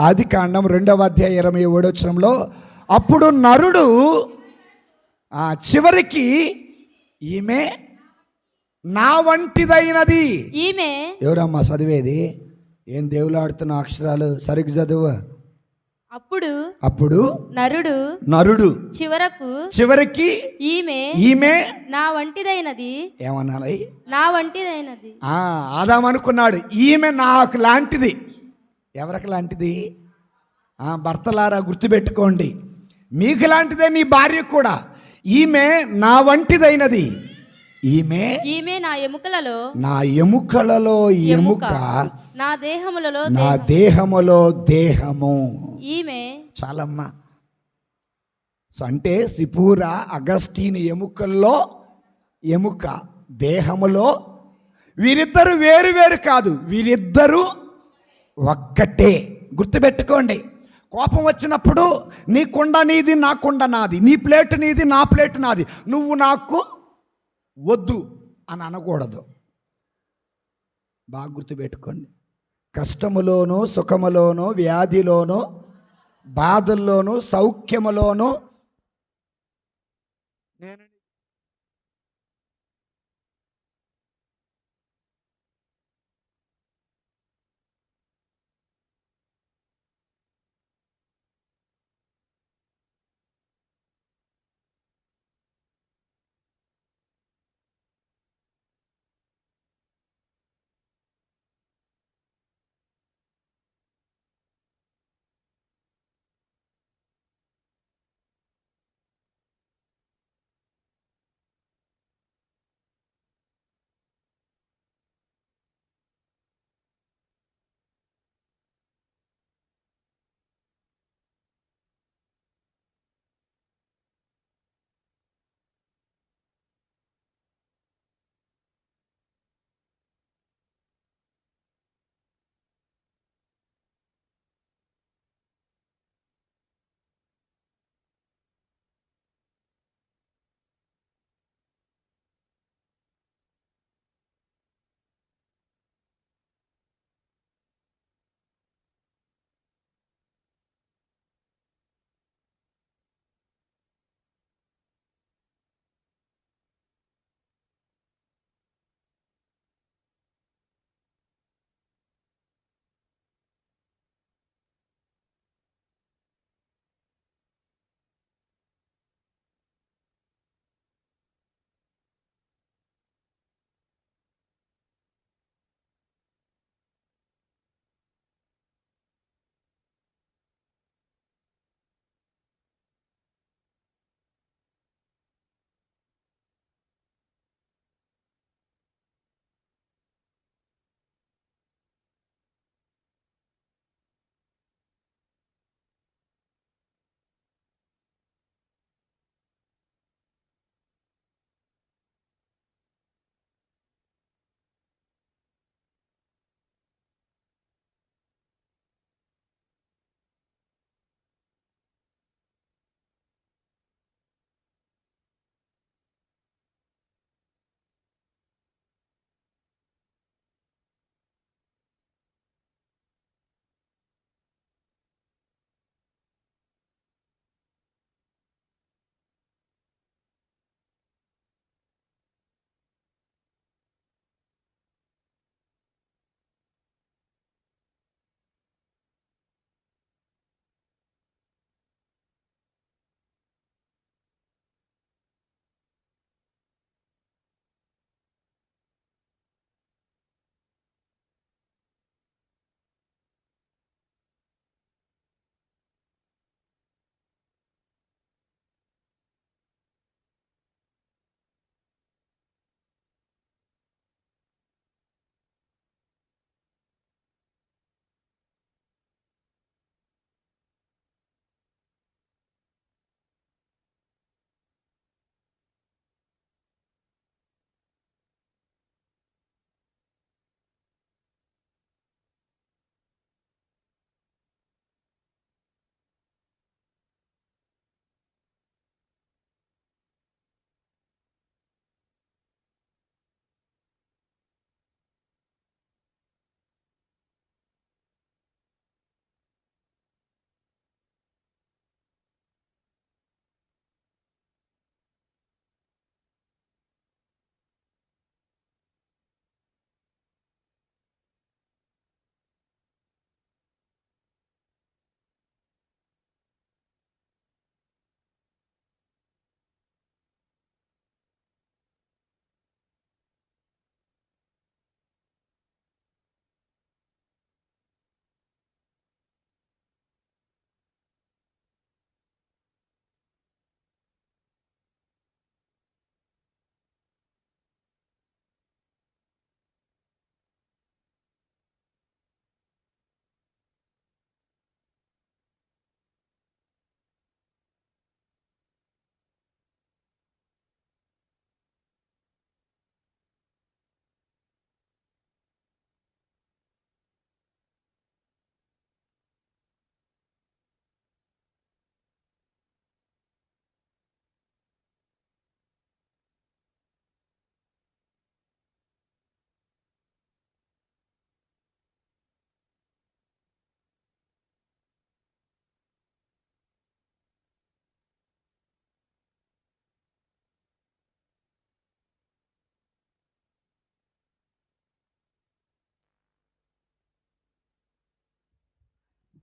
ఆదికాండం 2వ అధ్యాయం 27వ వచనంలో, అప్పుడు నరుడు చివరికి ఈమె నా వంటిదైనది. ఈమె ఎవరమ్మా చదివేది? ఏం దేవులాడుతున్న అక్షరాలు, సరిగ్గా చదువు. అప్పుడు నరుడు చివరికి ఈమె నా వంటిదైనది. ఏమనాలి? నా వంటిదైనది. ఆదాం అనుకున్నాడు, ఈమె నాకు లాంటిది. ఎవరికి లాంటిది? భర్తలారా గుర్తుపెట్టుకోండి, మీకు లాంటిదే నీ భార్య కూడా. ఈమె నా వంటిదైనది. ఈమె నా ఎముకలలో ఎముక, నా దేహములో దేహము. ఈమె చాలమ్మా. సో అంటే సిపూరా అగస్టీన్ ఎముకల్లో ఎముక, దేహములో. వీరిద్దరు వేరు వేరు కాదు, వీరిద్దరూ ఒక్కటే. గుర్తుపెట్టుకోండి. కోపం వచ్చినప్పుడు నీ కుండ నీది, నా కుండ నాది, నీ ప్లేట్ నీది, నా ప్లేట్ నాది, నువ్వు నాకు వద్దు అని అనకూడదు. బాగా గుర్తుపెట్టుకోండి. కష్టములోను, సుఖములోను, వ్యాధిలోను, బాధల్లోను, సౌఖ్యములోను నేను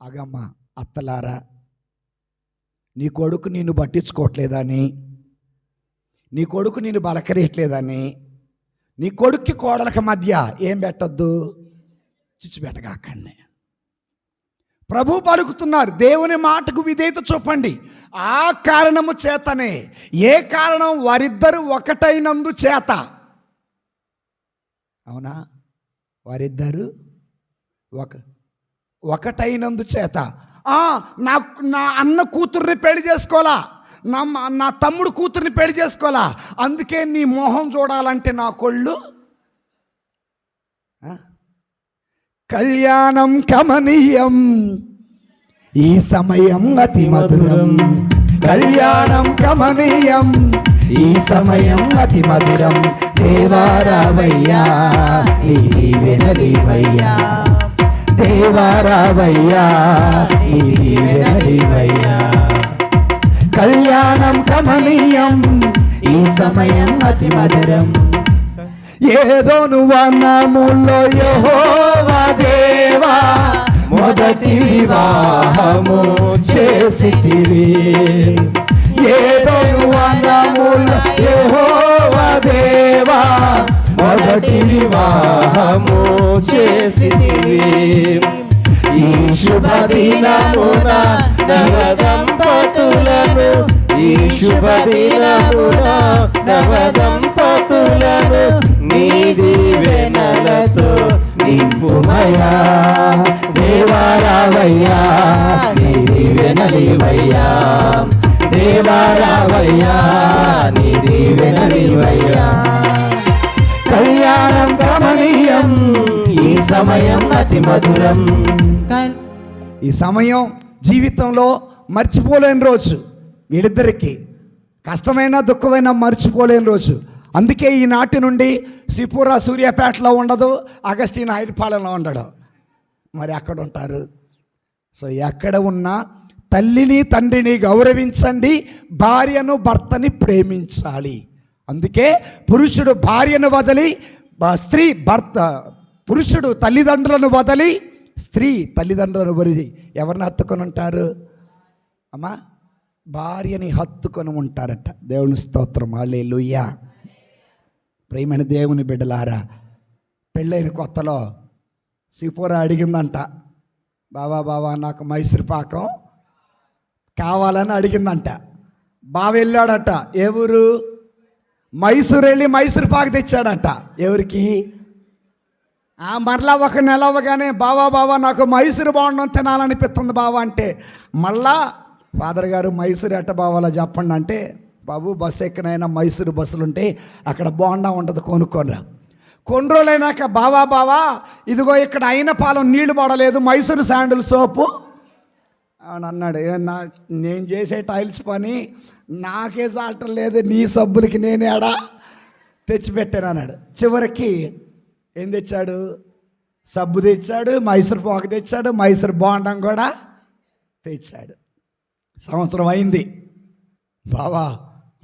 అగమ్మ అత్తలారా, నీ కొడుకు నిన్ను పట్టించుకోవట్లేదని, నీ కొడుకు నిన్ను బలకరియట్లేదని, నీ కొడుక్కి కోడలకి మధ్య ఏం పెట్టొద్దు, చిచ్చు పెట్టగాకండి. ప్రభు పలుకుతున్నారు, దేవుని మాటకు విధేయత చూపండి. ఆ కారణము చేతనే, ఏ కారణం? వారిద్దరు ఒకటైనందు చేత. అవునా? వారిద్దరు ఒకటైనందు చేత. నా అన్న కూతుర్ని పెళ్లి చేసుకోవాలా, నా తమ్ముడు కూతుర్ని పెళ్లి చేసుకోవాలా, అందుకే నీ మొహం చూడాలంటే నా కొళ్ళు. కళ్యాణం కమనీయం, ఈ సమయం అతి మధురం. కళ్యాణం కమనీయం, ఈ సమయం అతి మధురం. దేవారావయ్యా నీ దీవెనలివయ్యా, దేవారావయ్యా నీ దీవెనలివయ్యా. కళ్యాణం కమనీయం, ఈ సమయం అతి మధురం. ఏదోను వనములో యెహోవా దేవా మొదటి వివాహము చేసితివి. ఏదోను వనములో యెహోవా దేవా మొదటి వివాహము చేసితివి. ఈ శుభదినమున నవదంపతులను, ఈ శుభదినమున నవదంపతులను నీ దీవెనలతో నింపుమయా. దేవారావయ్యా నీ దీవెనలివయ్యా, దేవారావయ్యా నీ దీవెనలివయ్యా. కళ్యాణం కమనీయం, ఈ సమయం అతి మధురం. ఈ సమయం జీవితంలో మర్చిపోలేని రోజు. వీళ్ళిద్దరికీ కష్టమైన దుఃఖమైన మర్చిపోలేని రోజు. అందుకే ఈనాటి నుండి సిపురా సూర్యాపేటలో ఉండదు, అగస్టిన్ హైదరాబాద్లో ఉండడు. మరి ఎక్కడ ఉంటారు? సో ఎక్కడ ఉన్నా తల్లిని తండ్రిని గౌరవించండి, భార్యను భర్తని ప్రేమించాలి. అందుకే పురుషుడు భార్యను వదిలి, పురుషుడు తల్లిదండ్రులను వదిలి, స్త్రీ తల్లిదండ్రులను వదిలి ఎవరిని హత్తుకొని ఉంటారు అమ్మా? భార్యని హత్తుకొని ఉంటారట. దేవుని స్తోత్రం, హల్లెలూయా. ప్రియమైన దేవుని బిడ్డలారా, పెళ్ళైన కొత్తలో సిపోరా అడిగిందంట, బావా నాకు మైసూర్ పాకం కావాలని అడిగిందంట. బావ వెళ్ళాడట, ఎవరు? మైసూర్ వెళ్ళి మైసూర్ పాకు తెచ్చాడట. ఎవరికి? మరలా ఒక నెల అవ్వగానే బావా నాకు మైసూరు బాగుండం తినాలనిపిస్తుంది బావా అంటే, మళ్ళా ఫాదర్ గారు మైసూరు ఎట్ట బావాలో చెప్పండి అంటే, బాబు బస్సు ఎక్కనైనా మైసూరు బస్సులు ఉంటే అక్కడ బోండా ఉంటుంది, కొనుక్కోనరా. కొన్ని రోజులైనాక బావా ఇదిగో ఇక్కడ అయిన పాలెం నీళ్లు పడలేదు, మైసూరు శాండిల్ సోపు అని అన్నాడు. నేను చేసే టైల్స్ పని నాకే చాలటం లేదు, నీ సబ్బులకి నేనేడా తెచ్చిపెట్టాను అన్నాడు. చివరికి ఏం తెచ్చాడు? సబ్బు తెచ్చాడు, మైసూర్ పాకు తెచ్చాడు, మైసూర్ బోండం కూడా తెచ్చాడు. సంవత్సరం అయింది. బావా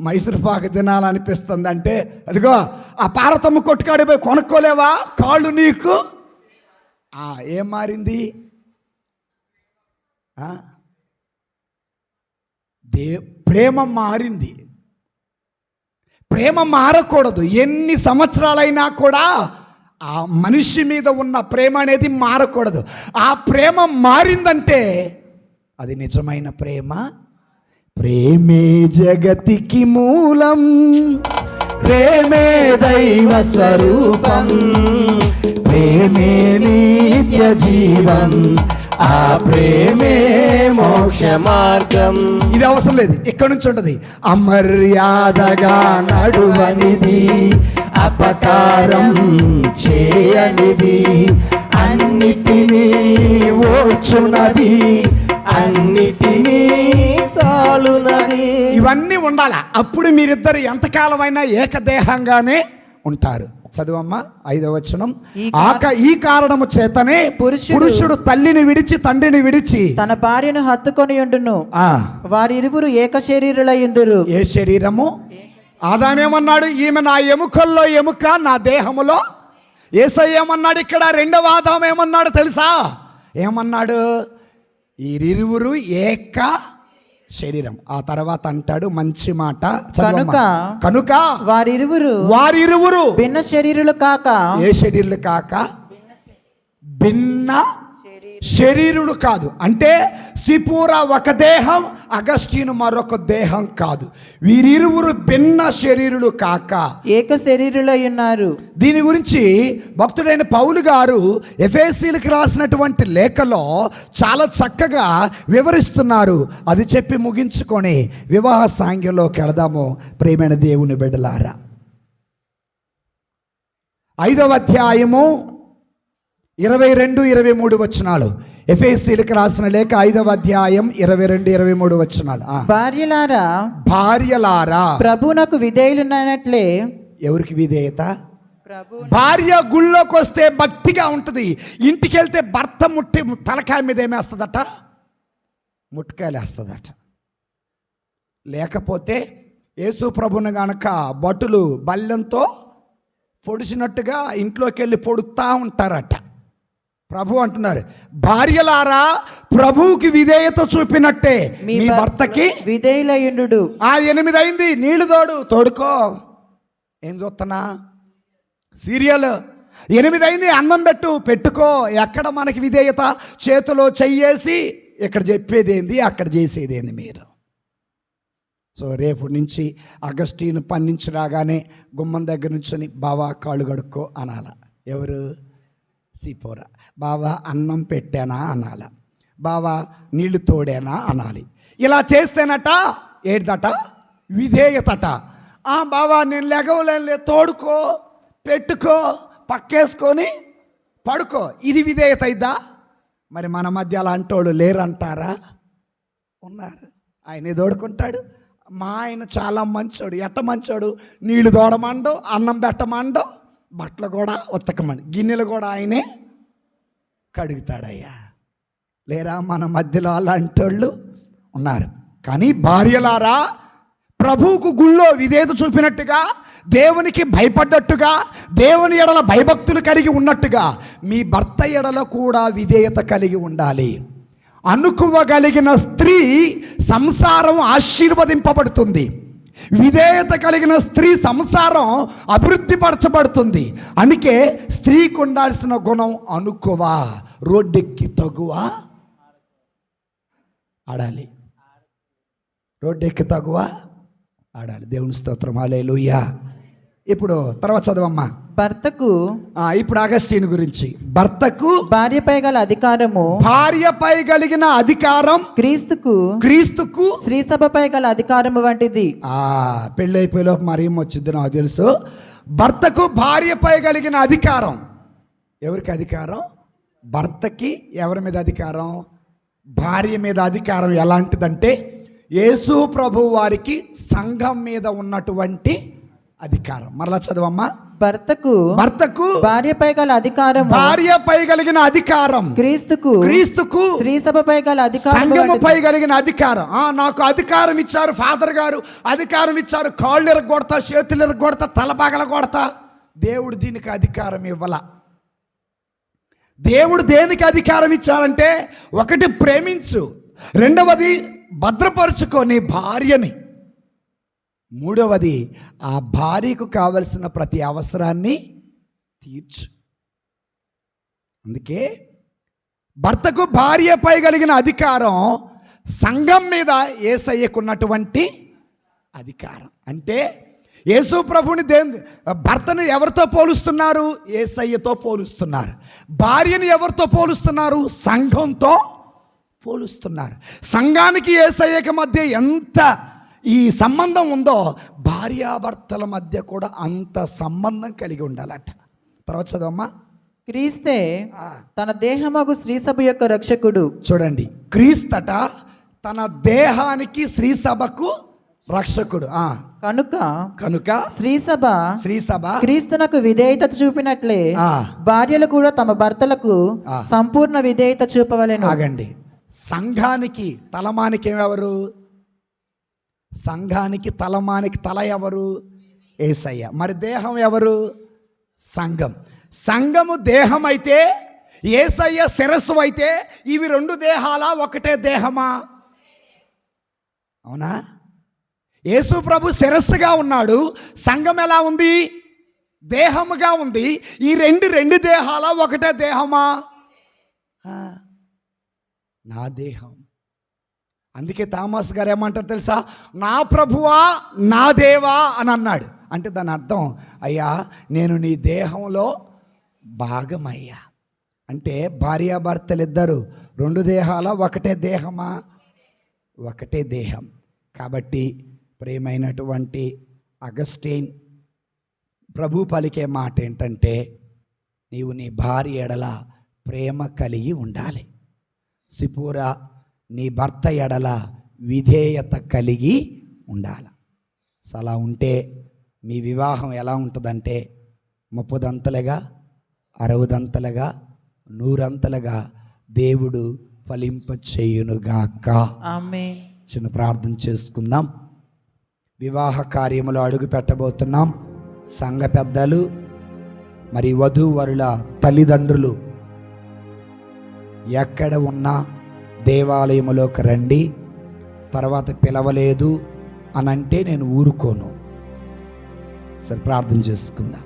మైసూర్ పాకు తినాలనిపిస్తుంది అంటే, అదిగో ఆ పార్వతమ్మ కొట్టుకాడి పోయి కొనుక్కోలేవా? కాళ్ళు నీకు ఏం మారింది? ప్రేమ మారింది. ప్రేమ మారకూడదు. ఎన్ని సంవత్సరాలైనా కూడా ఆ మనిషి మీద ఉన్న ప్రేమ అనేది మారకూడదు. ఆ ప్రేమ మారిందంటే అది నిజమైన ప్రేమ. ప్రేమే జగతికి మూలం, ప్రేమే దైవ స్వరూపం, ప్రేమే నిత్య జీవం, ఆ ప్రేమే మోక్ష మార్గం. ఇది అవసరం లేదు, ఇక్కడ నుంచి ఉంటుంది. అమర్యాదగా నడువనిది, అపకారం చేయనిది, అన్నిటినీ ఓర్చునది, అన్నిటినీ తాళునది. ఇవన్నీ ఉండాలా, అప్పుడు మీరిద్దరు ఎంతకాలమైనా ఏకదేహంగానే ఉంటారు. చదువమ్మా 5వ వచనం. ఈ కారణము చేతనే పురుషుడు తల్లిని విడిచి తండ్రిని విడిచి తన భార్యను హత్తుకొని ఉండును, వారిరువురు ఏక శరీరులయ్యుందురు. ఏ శరీరము? ఆదామేమన్నాడు? ఈమె నా ఎముకల్లో ఎముక, నా దేహములో. యేసయ్య ఏమన్నాడు ఇక్కడ? రెండవ ఆదాము ఏమన్నాడు తెలుసా? ఏమన్నాడు? వీరిరువురు ఏక శరీరం. ఆ తర్వాత అంటాడు మంచి మాట, చదవమ్మా. కనుక వారిరువురు భిన్న శరీరులు కాక, ఏ శరీరులు కాక, భిన్న శరీరులు కాదు. అంటే సిపూరా ఒక దేహం, అగస్టీను మరొక దేహం కాదు. వీరిరువురు భిన్న శరీరులు కాక ఏక శరీరులై ఉన్నారు. దీని గురించి భక్తుడైన పౌలు గారు ఎఫెసీయులకు రాసినటువంటి లేఖలో చాలా చక్కగా వివరిస్తున్నారు. అది చెప్పి ముగించుకొని వివాహ సాంగ్యంలోకి వెళదాము. ప్రియమైన దేవుని బిడ్డలారా, 5వ అధ్యాయము 22-23 వచనాలు. ఎఫెసీయులకు రాసిన లేఖ 5వ అధ్యాయం 22-23 వచనాలు. భార్యలారా ప్రభువునకు విధేయులున్నట్లే. ఎవరికి విధేయత? భార్య గుళ్ళోకి వస్తే భక్తిగా ఉంటుంది, ఇంటికి వెళ్తే భర్త తలకాయ మీద ఏమేస్తుందట? ముట్కాయలు వేస్తుందట. లేకపోతే యేసు ప్రభుని గనక భటులు బల్లెంతో పొడిచినట్టుగా ఇంట్లోకి వెళ్ళి పొడుస్తూ ఉంటారట. ప్రభు అంటున్నారు, భార్యలారా ప్రభువుకి విధేయత చూపినట్టే మీ భర్తకి విధేయులయుండు. 8 అయింది, నీళ్లు తోడుకో. ఏం చూస్తున్నా? సీరియల్. 8 అయింది, అన్నం పెట్టుకో. ఎక్కడ మనకి విధేయత? చేతిలో చెయ్యేసి ఇక్కడ చెప్పేది ఏంది, అక్కడ చేసేది ఏంది మీరు? సో రేపు నుంచి అగస్టీను పన్నించి రాగానే గుమ్మం దగ్గర నుంచొని బావా కాళ్ళు కడుక్కో అనాల. ఎవరు? సిపోరా. బావా అన్నం పెట్టానా అనాల. బావా నీళ్లు తోడేనా అనాలి. ఇలా చేస్తేనట ఏంటట? విధేయతట. బావా నేను లెగవలే, తోడుకో, పెట్టుకో, పక్కేసుకొని పడుకో. ఇది విధేయత అయిద్దా? మరి మన మధ్య అలాంటి వాళ్ళు లేరంటారా? ఉన్నారు. ఆయనే తోడుకుంటాడు. మా ఆయన చాలా మంచోడు. ఎట్ట మంచోడు? నీళ్లు తోడమండో, అన్నం పెట్టమండో, బట్టలు కూడా ఉతకమండి, గిన్నెలు కూడా ఆయనే కడుగుతాడయ్యా. లేరా మన మధ్యలో అలాంటి వాళ్ళు ఉన్నారు. కానీ భార్యలారా ప్రభువుకు గుళ్ళో విధేయత చూపినట్టుగా, దేవునికి భయపడ్డట్టుగా, దేవుని ఎడల భయభక్తులు కలిగి ఉన్నట్టుగా మీ భర్త ఎడల కూడా విధేయత కలిగి ఉండాలి. అనుకువగలిగిన స్త్రీ సంసారం ఆశీర్వదింపబడుతుంది. విధేయత కలిగిన స్త్రీ సంసారం అభివృద్ధి పరచబడుతుంది. అందుకే స్త్రీకి ఉండాల్సిన గుణం అనుకువ. రోడ్డెక్కి తగువ ఆడాలి. రోడ్డెక్కి తగువ ఆడాలి. దేవుని స్తోత్రం, హల్లెలూయా. ఇప్పుడు తర్వాత చదవమ్మా. భర్తకు, ఇప్పుడు అగస్టీన్ గురించి. భర్తకు భార్యపై గల అధికారము, భార్యపై కలిగిన అధికారం క్రీస్తుకు స్త్రీ సభపై గల అధికారము వంటిది. పెళ్ళైపోయేలోపు మరి ఏమొచ్చింది నాకు తెలుసు. భర్తకు భార్యపై కలిగిన అధికారం. ఎవరికి అధికారం? భర్తకి. ఎవరి మీద అధికారం? భార్య మీద అధికారం. ఎలాంటిదంటే యేసు ప్రభు వారికి సంఘం మీద ఉన్నటువంటి అధికారం. మరలా చదవమ్మా. భర్తకు భార్యపై గల అధికారం, భార్యపై కలిగిన అధికారం క్రీస్తుకు స్త్రీ సభపై గల అధికారం, సంఘముపై కలిగిన అధికారం. నాకు అధికారం ఇచ్చారు ఫాదర్ గారు, అధికారం ఇచ్చారు. కాళ్ళు ఎరగొడతా, చేతులు ఎరగొడతా, తల పగల కొడతా. దేవుడు దీనికి అధికారం ఇవ్వాల. దేవుడు దేనికి అధికారం ఇచ్చారంటే, ఒకటి ప్రేమించు, రెండవది భద్రపరుచుకొని భార్యని, మూడవది ఆ భార్యకు కావలసిన ప్రతి అవసరాన్ని తీర్చు. అందుకే భర్తకు భార్యపై కలిగిన అధికారం సంఘం మీద యేసయ్యకున్నటువంటి అధికారం. అంటే యేసు ప్రభుని భర్తను ఎవరితో పోలుస్తున్నారు? యేసయ్యతో పోలుస్తున్నారు. భార్యను ఎవరితో పోలుస్తున్నారు? సంఘంతో పోలుస్తున్నారు. సంఘానికి యేసయ్యకి మధ్య ఎంత ఈ సంబంధం ఉందో భార్యాభర్తల మధ్య కూడా అంత సంబంధం కలిగి ఉండాలట. తర్వాత చదవమ్మా. క్రీస్తే తన దేహమగు స్త్రీ సభ యొక్క రక్షకుడు. చూడండి, క్రీస్తట తన దేహానికి స్త్రీ సభకు రక్షకుడు. కనుక స్త్రీ సభ క్రీస్తునకు విధేయత చూపినట్లే భార్యలు కూడా తమ భర్తలకు సంపూర్ణ విధేయత చూపవలెను. ఆగండి. సంఘానికి తలమానికి ఎవరు? సంఘానికి తలమానికి తల ఎవరు? యేసయ్య. మరి దేహం ఎవరు? సంఘం. సంఘము దేహం అయితే యేసయ్య శిరస్సు అయితే ఇవి రెండు దేహాలా ఒకటే దేహమా? అవునా? యేసు ప్రభు శిరస్సుగా ఉన్నాడు, సంఘం ఎలా ఉంది? దేహముగా ఉంది. ఈ రెండు దేహాలా ఒకటే దేహమా? నా దేహం. అందుకే థామస్ గారు ఏమంటారు తెలుసా? నా ప్రభువా నా దేవా అని అన్నాడు. అంటే దాని అర్థం, అయ్యా నేను నీ దేహంలో భాగమయ్యా. అంటే భార్యాభర్తలిద్దరు రెండు దేహాల ఒకటే దేహమా? ఒకటే దేహం. కాబట్టి ప్రియమైనటువంటి అగస్టీన్ ప్రభు పలికే మాట ఏంటంటే, నీవు నీ భార్య ఎడల ప్రేమ కలిగి ఉండాలి. సిపోరా నీ భర్త ఎడల విధేయత కలిగి ఉండాలి. అలా ఉంటే మీ వివాహం ఎలా ఉంటుందంటే 30 60 100 దేవుడు ఫలింప చేయునుగాక. ఆమేన్. చిన్న ప్రార్థన చేసుకుందాం. వివాహ కార్యములో అడుగు పెట్టబోతున్నాం. సంఘ పెద్దలు మరి వధూవరుల తల్లిదండ్రులు ఎక్కడ ఉన్నా దేవాలయములోకి రండి. తర్వాత పిలవలేదు అని అంటే నేను ఊరుకోను. సరే ప్రార్థన చేసుకుందాం.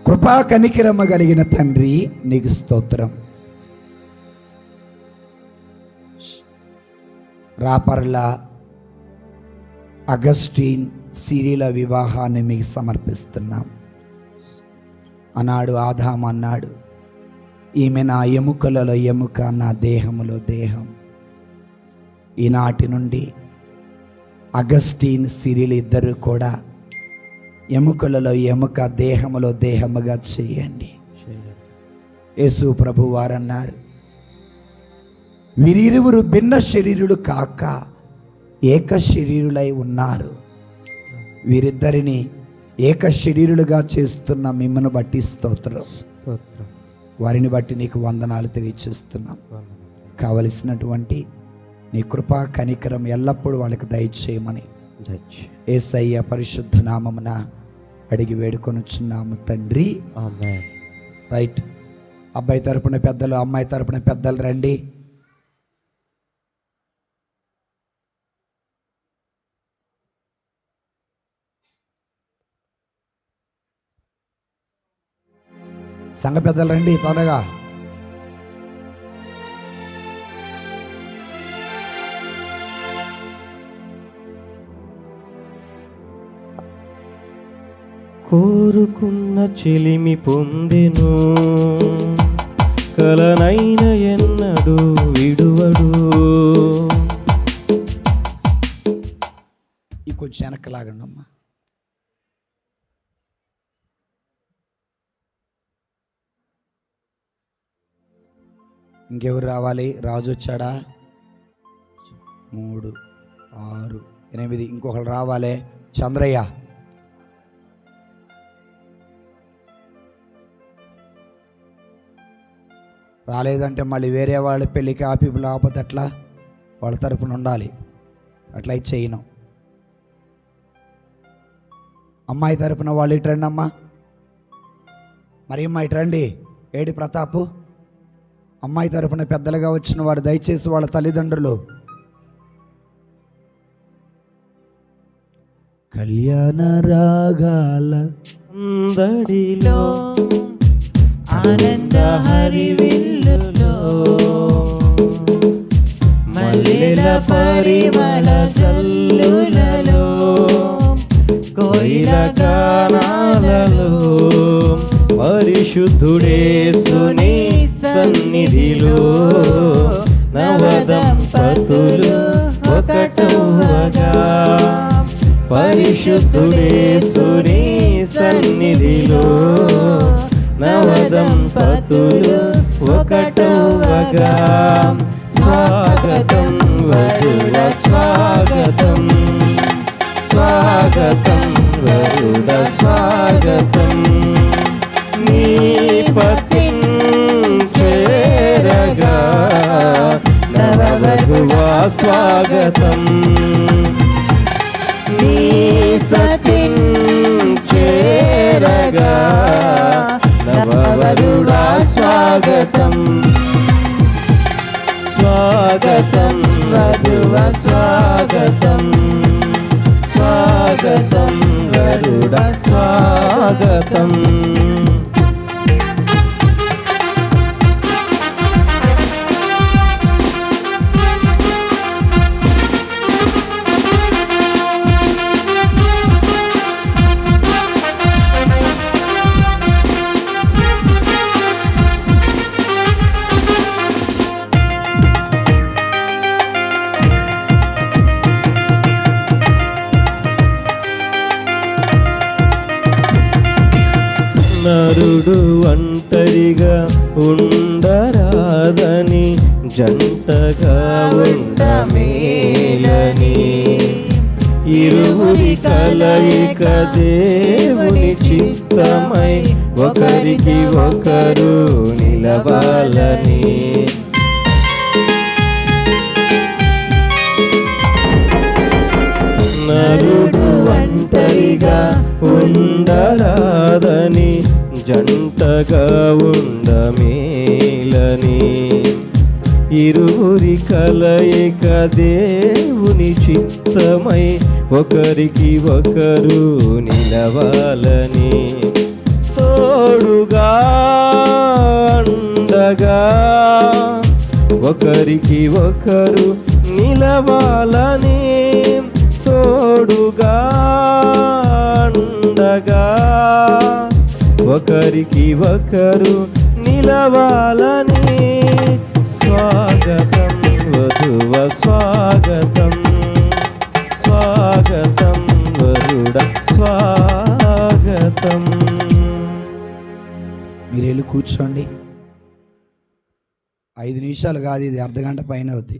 కృపా కనికరమ కలిగిన తండ్రి, నీకు స్తోత్రం. రాపర్ల అగస్టీన్ సిరిల వివాహాన్ని మీకు సమర్పిస్తున్నాం. అన్నాడు ఆదాం అన్నాడు, ఈమె నా ఎముకలలో ఎముక, నా దేహములో దేహం. ఈనాటి నుండి అగస్టీన్ సిరిల్ ఇద్దరు కూడా ఎముకలలో ఎముక, దేహములో దేహముగా చేయండి. యేసు ప్రభు వారన్నారు, వీరిరువురు భిన్న శరీరులు కాక ఏక శరీరులై ఉన్నారు. వీరిద్దరిని ఏక శరీరులుగా చేస్తున్న మిమ్మల్ని బట్టి స్తోత్రం. వారిని బట్టి నీకు వందనాలు తెలియచేస్తున్నాం. కావలసినటువంటి నీ కృపా కనికరం ఎల్లప్పుడూ వాళ్ళకి దయచేయమని యేసయ్య పరిశుద్ధ నామమున అడిగి వేడుకొనుచున్నాము తండ్రి. ఆమేన్. రైట్. అబ్బాయి తరపున పెద్దలు, అమ్మాయి తరపున పెద్దలు రండి. సంఘ పెద్దలు రండి త్వరగా. కోరుకున్న చెలిమి పొందెను, కలనైన ఎన్నడు విడువడు. ఈ కొంచెం వెనక్కి లాగండి అమ్మా. ఇంకెవరు రావాలి? రాజు వచ్చాడా? 3 6 8 ఇంకొకరు రావాలి. చంద్రయ్య. రాలేదంటే మళ్ళీ వేరే వాళ్ళ పెళ్ళికి ఆపి లేకపోతే అట్లా వాళ్ళ తరపున ఉండాలి. అట్లా చేయను. అమ్మాయి తరపున వాళ్ళు ఇటు రండి అమ్మా. మరి అమ్మ ఇటు రండి. ఏడి ప్రతాపు. అమ్మాయి తరపున పెద్దలుగా వచ్చిన వారు దయచేసి వాళ్ళ తల్లిదండ్రులు. కళ్యాణ రాగాల అందడిలో ఆనంద హరివిల్లులో మల్లెల పరిమళ జల్లులలో కోయిల గానాలలో పరిశుద్ధుడేసుని సన్నిధిలో నవదంపతులు ఒకటవగా, పరిశుద్ధుడేసుని సన్నిధిలో నవదంపతులు ఒకటవగా. స్వాగతం వరుడ స్వాగతం, స్వాగతం వరుడ స్వాగతం. నీ పతిం చేరగా నవవధువా స్వాగతం. నీ సతిం చేరగా నవవధువా స్వాగతం. స్వాగతం వధువ స్వాగతం స్వాగతం వరుడ స్వాగతం నరుడు ఒంటరిగా ఉండరాదని జంటగా ఉండమేలని ఇరువురి కలయిక దేవుని చిత్తమై ఒకరికి ఒకరు నిలవాలని నరుడు ఒంటరిగా ఉండరాదని జంటగా ఉండమేలని ఇరువురి కలయిక దేవుని చిత్తమై ఒకరికి ఒకరు నిలవాలని తోడుగా అండగా ఒకరికి ఒకరు నిలవాలని తోడుగా అండగా ఒకరికి ఒకరు నిలవాలని స్వాగతం వధువ స్వాగతం స్వాగతం వరుడ స్వాగతం. మీరు వెళ్ళి కూర్చోండి. 5 నిమిషాలు కాదు, ఇది అర్ధగంట పైన అవుద్ది.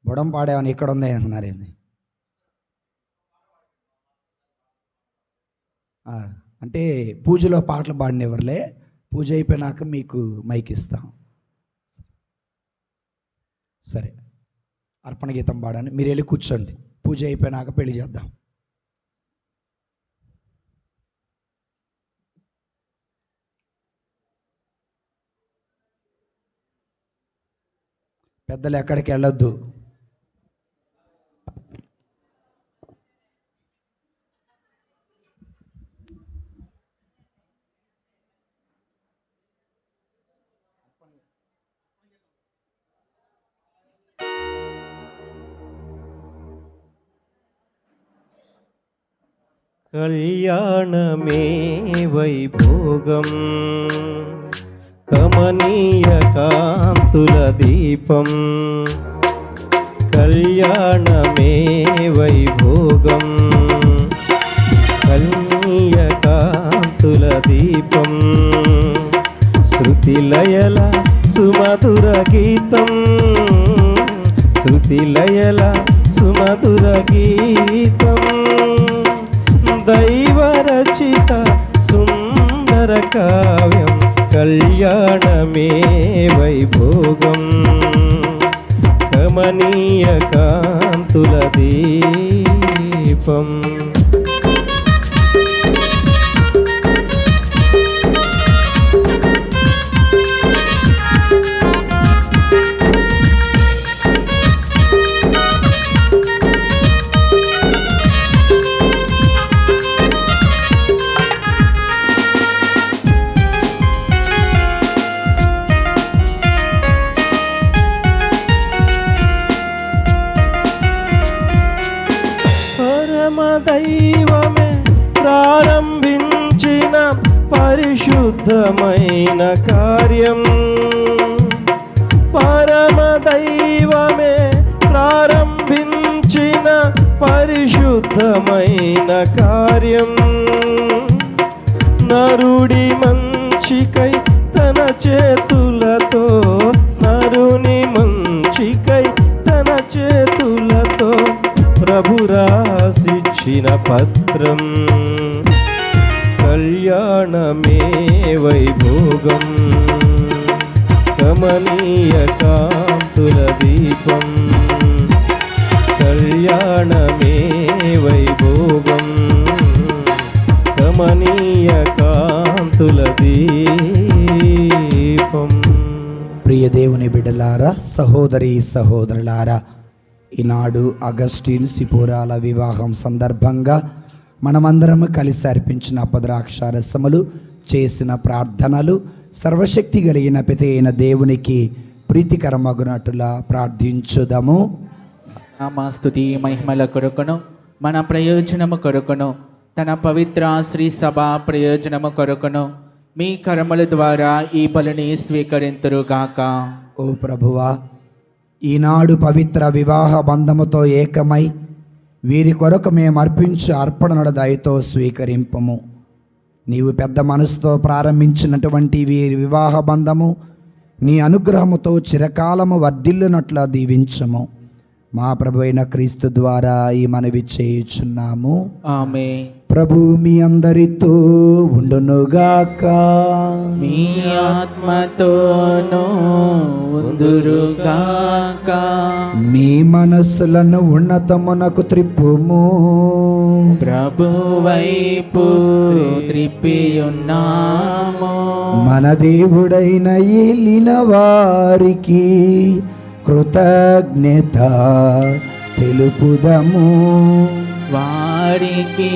బుడం పాడేమని ఇక్కడ ఉంది అంటున్నారేంది? అంటే పూజలో పాటలు పాడినెవర్లే, పూజ అయిపోయినాక మీకు మైక్ ఇస్తాం. సరే, అర్పణ గీతం పాడండి. మీరు వెళ్ళి కూర్చోండి, పూజ అయిపోయినాక పెళ్లి చేద్దాం. పెద్దలు ఎక్కడికి వెళ్ళొద్దు. కళ్యాణమే వైభోగం కమనీయ కాంతుల దీపం కళ్యాణమే వైభోగం కమనీయ కాంతుల దీపం శృతిలయల సుమధుర గీతం శృతిలయల సుమధుర గీతం దైవరచిత సుందర కావ్యం కళ్యాణమే వైభోగం కమనీయ కాంతుల దీపం. దైవమే ప్రారంభించిన పరిశుద్ధమైన కార్యం పరమ దైవమే ప్రారంభించిన పరిశుద్ధమైన కార్యం నరుడి మంచికై తన చేతులతో నరుని మంచికై తన చేతులతో ప్రభు రాసిచ్చిన పత్రం కళ్యాణమే వైభోగం కమనీయ కాంతుల దీపం కళ్యాణమే వైభోగం కమనీయ కాంతుల దీపం. ప్రియ దేవుని బిడ్డలారా, సహోదరి సహోదరులారా, ఈనాడు అగస్టిన్ సిపోరాల వివాహం సందర్భంగా మనమందరం కలిసి అర్పించిన అపద్రాక్షారసములు, చేసిన ప్రార్థనలు సర్వశక్తి కలిగిన పిత అయిన దేవునికి ప్రీతికరమగునట్టులా ప్రార్థించుదము. మా స్తుతి మహిమల కొరకును మన ప్రయోజనము కొరకును తన పవిత్ర శ్రీ సభ ప్రయోజనము కొరకును మీ కర్మల ద్వారా ఈ బలిని స్వీకరింతురుగాక. ఓ ప్రభువా, ఈనాడు పవిత్ర వివాహ బంధముతో ఏకమై వీరి కొరకు మేము అర్పించే అర్పణల దయతో స్వీకరింపము. నీవు పెద్ద మనసుతో ప్రారంభించినటువంటి వీరి వివాహ బంధము నీ అనుగ్రహముతో చిరకాలము వర్ధిల్లునట్లా దీవించము. మా ప్రభు అయిన క్రీస్తు ద్వారా ఈ మనవి చేయుచున్నాము. ఆమేన్. ప్రభు మీ అందరితో ఉండునుగాక. మీ ఆత్మతోనూ ఉందురుగాక. మీ మనస్సులను ఉన్నతమునకు త్రిప్పుము. ప్రభు వైపు త్రిప్పియున్నాము. మన దేవుడైన ఏలిన వారికి కృతజ్ఞత తెలుపుదము. వారికి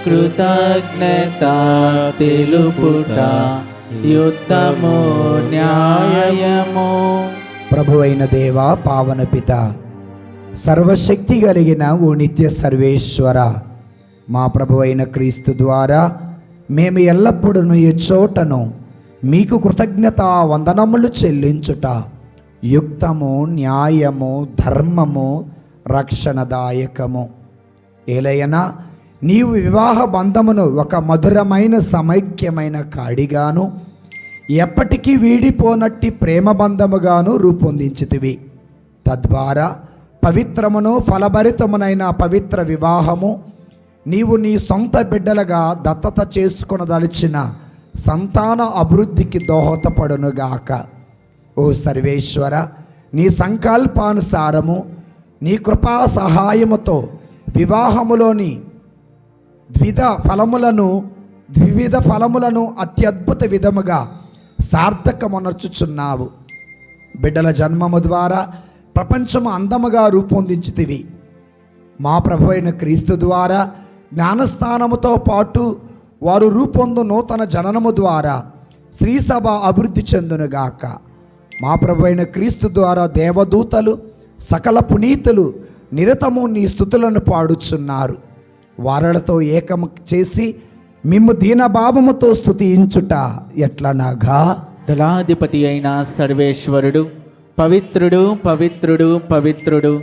కృతజ్ఞత తెలుపుట యుద్ధము న్యాయము. ప్రభు అయిన దేవా, పావన పిత, సర్వశక్తి కలిగిన ఓ నిత్య సర్వేశ్వర, మా ప్రభు అయిన క్రీస్తు ద్వారా మేము ఎల్లప్పుడూ ఈ చోటను మీకు కృతజ్ఞత వందనములు చెల్లించుట యుక్తము, న్యాయము, ధర్మము, రక్షణదాయకము. ఏలయనా నీవు వివాహ బంధమును ఒక మధురమైన సమైక్యమైన కాడిగాను ఎప్పటికీ వీడిపోనట్టి ప్రేమ బంధముగాను రూపొందించితివి. తద్వారా పవిత్రమును ఫలభరితమునైన పవిత్ర వివాహము నీవు నీ సొంత బిడ్డలుగా దత్తత చేసుకొనదలిచిన సంతాన అభివృద్ధికి దోహదపడునుగాక. ఓ సర్వేశ్వర, నీ సంకల్పానుసారము నీ కృపా సహాయముతో వివాహములోని ద్వివిధ ఫలములను అత్యద్భుత విధముగా సార్థకమనర్చుచున్నావు. బిడ్డల జన్మము ద్వారా ప్రపంచము అందముగా రూపొందించితివి. మా ప్రభు అయిన క్రీస్తు ద్వారా జ్ఞానస్థానముతో పాటు వారు రూపొందు నూతన జననము ద్వారా శ్రీసభ అభివృద్ధి చెందునుగాక. మా ప్రభు అయిన క్రీస్తు ద్వారా దేవదూతలు సకల పునీతులు నిరతము నీ స్తుతులను పాడుచున్నారు. వారలతో ఏకము చేసి మిమ్ము దీనభావముతో స్తుతించుట ఎట్లనగా, దళాధిపతి అయిన సర్వేశ్వరుడు పవిత్రుడు పవిత్రుడు పవిత్రుడు,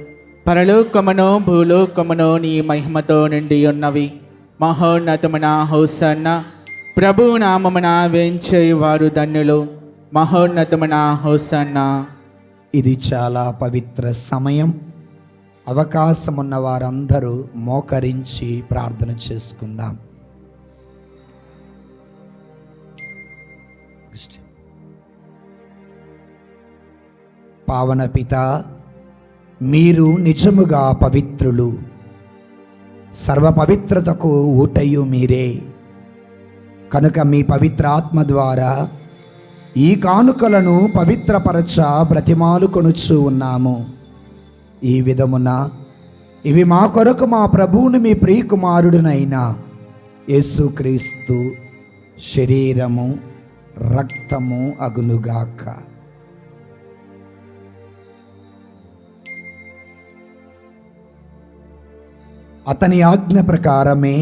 పరలోకమును భూలోకమును నీ మహిమతో నిండి ఉన్నవి. మహోన్నతమున హోసన్న, ప్రభు నామమున వేంచేవారు ధన్యులు. మహోన్నతమున హోసన్న. ఇది చాలా పవిత్ర సమయం. అవకాశమున్న వారందరూ మోకరించి ప్రార్థన చేసుకుందాం. పావన పిత, మీరు నిజముగా పవిత్రులు. సర్వ పవిత్రతకు ఊటయు మీరే. కనుక మీ పవిత్ర ఆత్మ ద్వారా ఈ కానుకలను పవిత్రపరచ బ్రతిమాలు కొనుచు ఉన్నాము. ఈ విధమున ఇవి మా కొరకు మా ప్రభువుని మీ ప్రియకుమారుడునైన యేసుక్రీస్తు శరీరము రక్తము అగునుగాక. అతని ఆజ్ఞ ప్రకారమే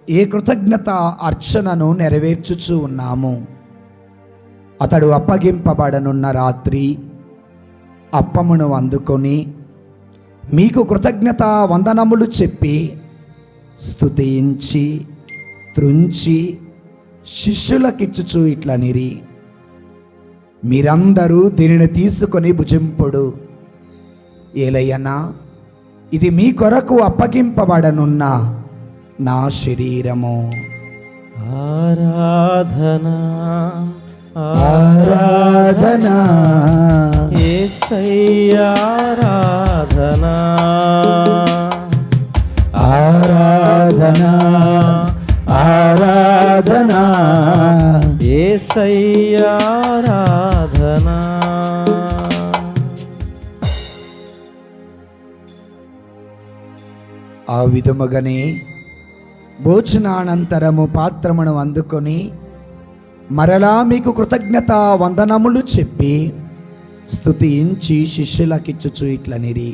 ఏ కృతజ్ఞత అర్చనను నెరవేర్చుచు ఉన్నాము. అతడు అప్పగింపబడనున్న రాత్రి అప్పమును అందుకొని మీకు కృతజ్ఞత వందనములు చెప్పి స్తుతించి త్రుంచి శిష్యులకిచ్చుచు ఇట్లనిరి, మీరందరూ దీనిని తీసుకొని భుజింపుడు. ఏలయనా, ఇది మీ కొరకు అప్పగింపబడనున్న నా శరీరము. ఆరాధనా ఆరాధనా యేసయ్యా ఆరాధనా ఆరాధనా ఆరాధనా యేసయ్యా ఆరాధనా ఆ విధముగానే భోజనానంతరము పాత్రమును అందుకొని మరలా మీకు కృతజ్ఞత వందనములు చెప్పి స్తుతించి శిష్యులకిచ్చుచు ఇట్లనిరి,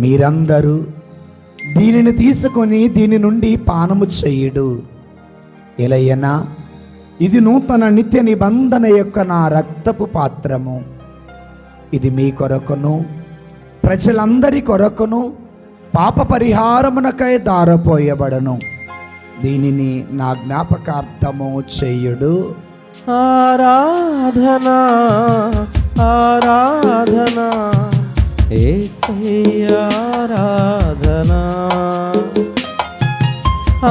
మీరందరూ దీనిని తీసుకొని దీని నుండి పానము చేయుడు. ఎలయనా ఇది నూతన నిత్య నిబంధన యొక్క నా రక్తపు పాత్రము. ఇది మీ కొరకును ప్రజలందరి కొరకును పాప పరిహారమునకై దారపోయబడను. దీనిని నా జ్ఞాపకార్థము చేయుడు. ఆరాధనా ఆరాధనా యేసయ్యా ఆరాధనా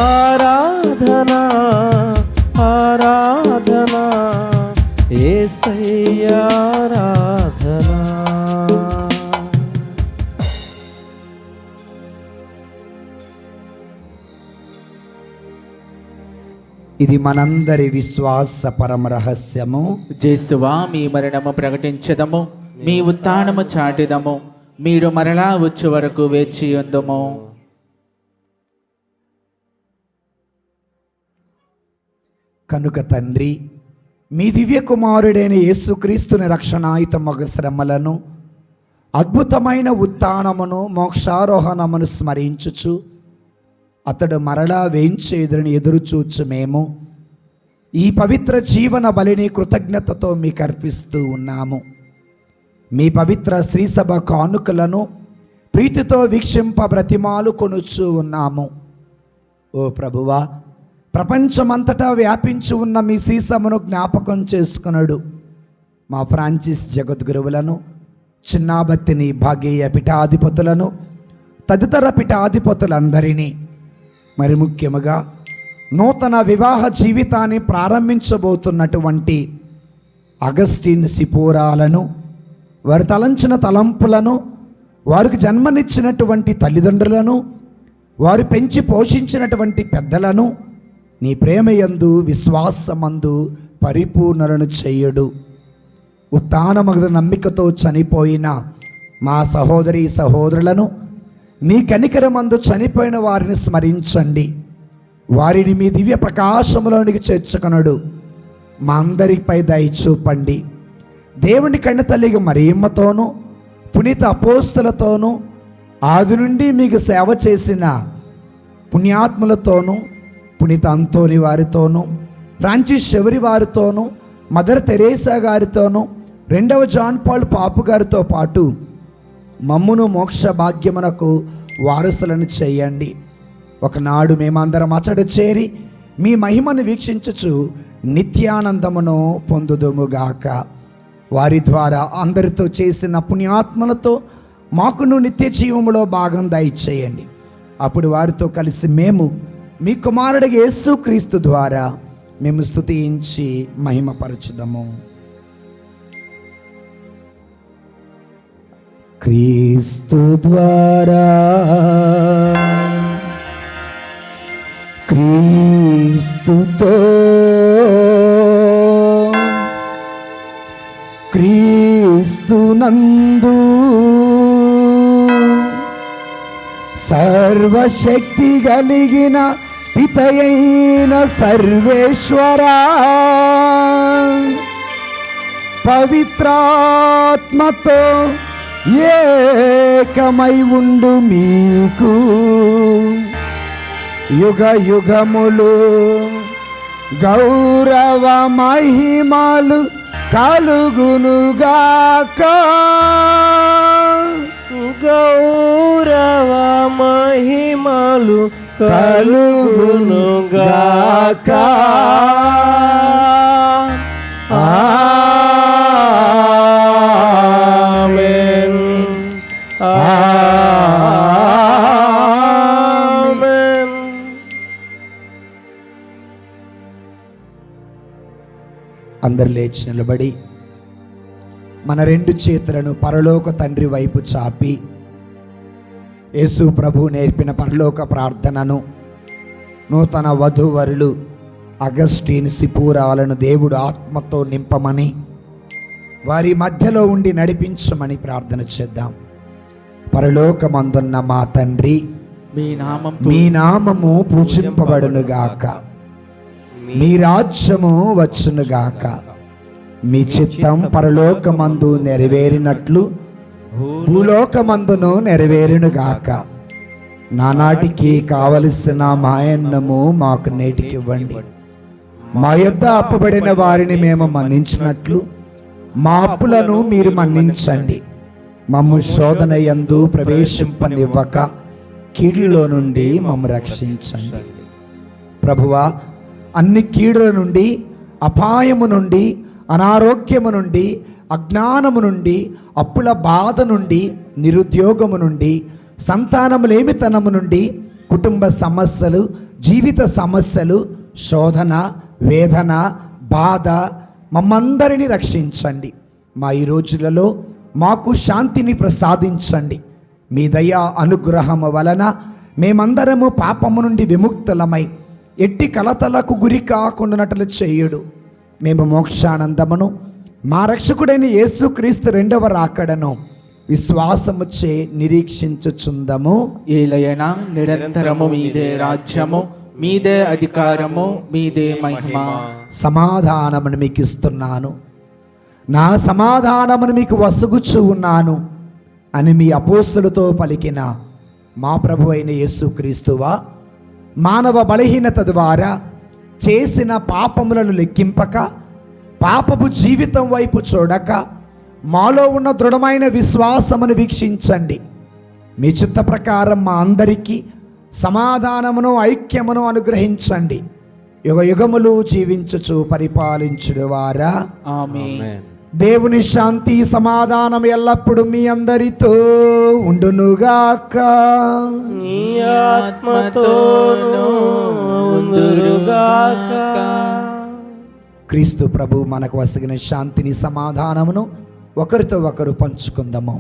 ఆరాధనా ఆరాధనా యేసయ్యా ఆరాధనా. ఇది మనందరి విశ్వాస పరమ రహస్యము. జేసువా, మీ మరణము ప్రకటించదము, మీ ఉత్థానము చాటిదము. మీరు మరలా వచ్చే వరకు వేచి ఉందుము. కనుక తండ్రి, మీ దివ్య కుమారుడైన యేసుక్రీస్తుని రక్షణాయుతమగు శ్రమలను, అద్భుతమైన ఉత్థానమును, మోక్షారోహణమును స్మరించుచు అతడు మరలా వేంచేదురని ఎదురుచూచు మేము ఈ పవిత్ర జీవన బలిని కృతజ్ఞతతో మీకు అర్పిస్తూ ఉన్నాము. మీ పవిత్ర శ్రీసభ కానుకలను ప్రీతితో వీక్షింప బ్రతిమాలు కొనుచూ ఉన్నాము. ఓ ప్రభువా, ప్రపంచమంతటా వ్యాపించి ఉన్న మీ శ్రీసభను జ్ఞాపకం చేసుకున్నాడు. మా ఫ్రాన్సిస్ జగద్గురువులను, చిన్నాబత్తిని భాగీయ పీఠాధిపతులను, తదితర పీఠాధిపతులందరినీ, మరి ముఖ్యముగా నూతన వివాహ జీవితాన్ని ప్రారంభించబోతున్నటువంటి అగస్టిన్ సిపోరాలను, వారి తలంచిన తలంపులను, వారికి జన్మనిచ్చినటువంటి తల్లిదండ్రులను, వారు పెంచి పోషించినటువంటి పెద్దలను నీ ప్రేమయందు విశ్వాసమందు పరిపూర్ణలను చెయ్యడు. ఉత్థానమగు నమ్మికతో చనిపోయిన మా సహోదరి సహోదరులను, మీ కనికరమందు చనిపోయిన వారిని స్మరించండి. వారిని మీ దివ్య ప్రకాశములోనికి చేర్చుకొనడు. మా అందరిపై దయ చూపండి. దేవుని కన్నతల్లిగా మరియమ్మతోనూ, పునీత అపోస్తులతోనూ, ఆది నుండి మీకు సేవ చేసిన పుణ్యాత్ములతోనూ, పునీత అంతోని వారితోనూ, ఫ్రాన్సిస్ శెవరి వారితోనూ, మదర్ తెరేసా గారితోనూ, 2వ జాన్ పాల్ పాపు గారితో పాటు మమ్మును మోక్ష భాగ్యమునకు వారసులను చేయండి. ఒకనాడు మేమందరం అతడు చేరి మీ మహిమను వీక్షించుచు నిత్యానందమును పొందుదుముగాక. వారి ద్వారా అందరితో చేసిన పుణ్యాత్మలతో మాకును నిత్య జీవములో భాగం దయచేయండి. అప్పుడు వారితో కలిసి మేము మీ కుమారుడు యేసుక్రీస్తు ద్వారా మేము స్తుతించి మహిమపరచుదము. క్రీస్తు ద్వారా, క్రీస్తుతో, క్రీస్తునందు సర్వశక్తి కలిగిన పితయైన సర్వేశ్వరా, పవిత్రాత్మతో ఏకమై ఉండు మీకు యుగ యుగములు గౌరవ మహిమలు కలుగునుగాక. గౌరవ మహిమలు కలుగునుగాక. ఆమేన్ ఆమేన్. అందరు లేచి నిలబడి మన 2 చేతులను పరలోక తండ్రి వైపు చాపి యేసు ప్రభు నేర్పిన పరలోక ప్రార్థనను, నూతన వధూవరులు అగస్టిన్ సిపూరాలను దేవుడు ఆత్మతో నింపమని వారి మధ్యలో ఉండి నడిపించమని ప్రార్థన చేద్దాం. పరలోకమందున్న మా తండ్రి, మీ నామము పూజింపబడునుగాక, మీ రాజ్యము వచ్చునుగాక, మీ చిత్తం పరలోకమందు నెరవేరినట్లు భూలోకమందును నెరవేరునుగాక. నానాటికి కావలసిన మాయన్నము మాకు నేటికి ఇవ్వండి. మా యొద్ద అప్పుబడిన వారిని మేము మన్నించినట్లు మా అప్పులను మీరు మన్నించండి. మమ్ము శోధన యందు ప్రవేశింపనివ్వక కీడులో నుండి మమ్ము రక్షించండి. ప్రభువా, అన్ని కీడుల నుండి, అపాయము నుండి, అనారోగ్యము నుండి, అజ్ఞానము నుండి, అప్పుల బాధ నుండి, నిరుద్యోగము నుండి, సంతానము లేమితనము నుండి, కుటుంబ సమస్యలు, జీవిత సమస్యలు, శోధన, వేదన, బాధ మమ్మందరినీ రక్షించండి. మా ఈ రోజులలో మాకు శాంతిని ప్రసాదించండి. మీ దయా అనుగ్రహము వలన మేమందరము పాపము నుండి విముక్తులమై ఎట్టి కలతలకు గురి కాకుండానట్లు చేయుడు. మేము మోక్షానందమును మా రక్షకుడైన యేసుక్రీస్తు రెండవ రాకడను విశ్వాసముచే నిరీక్షించుచుందము. ఏలయనా నిరంతరము మీదే రాజ్యము, మీదే అధికారము, మీదే మహిమ. సమాధానమును మీకు ఇస్తున్నాను, నా సమాధానమును మీకు వసగుచూ ఉన్నాను అని మీ అపోస్తులతో పలికిన మా ప్రభు అయిన యేసుక్రీస్తువా, మానవ బలహీనత ద్వారా చేసిన పాపములను లెక్కింపక, పాపపు జీవితం వైపు చూడక, మాలో ఉన్న దృఢమైన విశ్వాసమును వీక్షించండి. మీ చిత్త ప్రకారం మా అందరికీ సమాధానమును, ఐక్యమును అనుగ్రహించండి. యుగ యుగములు జీవించుచు పరిపాలించుడు వారా. ఆమేన్. దేవుని శాంతి సమాధానం ఎల్లప్పుడూ మీ అందరితో ఉండునుగాక. నీ ఆత్మతోనూ ఉందురుగాక. క్రీస్తు ప్రభు మనకు వసగిన శాంతిని, సమాధానమును ఒకరితో ఒకరు పంచుకుందాము.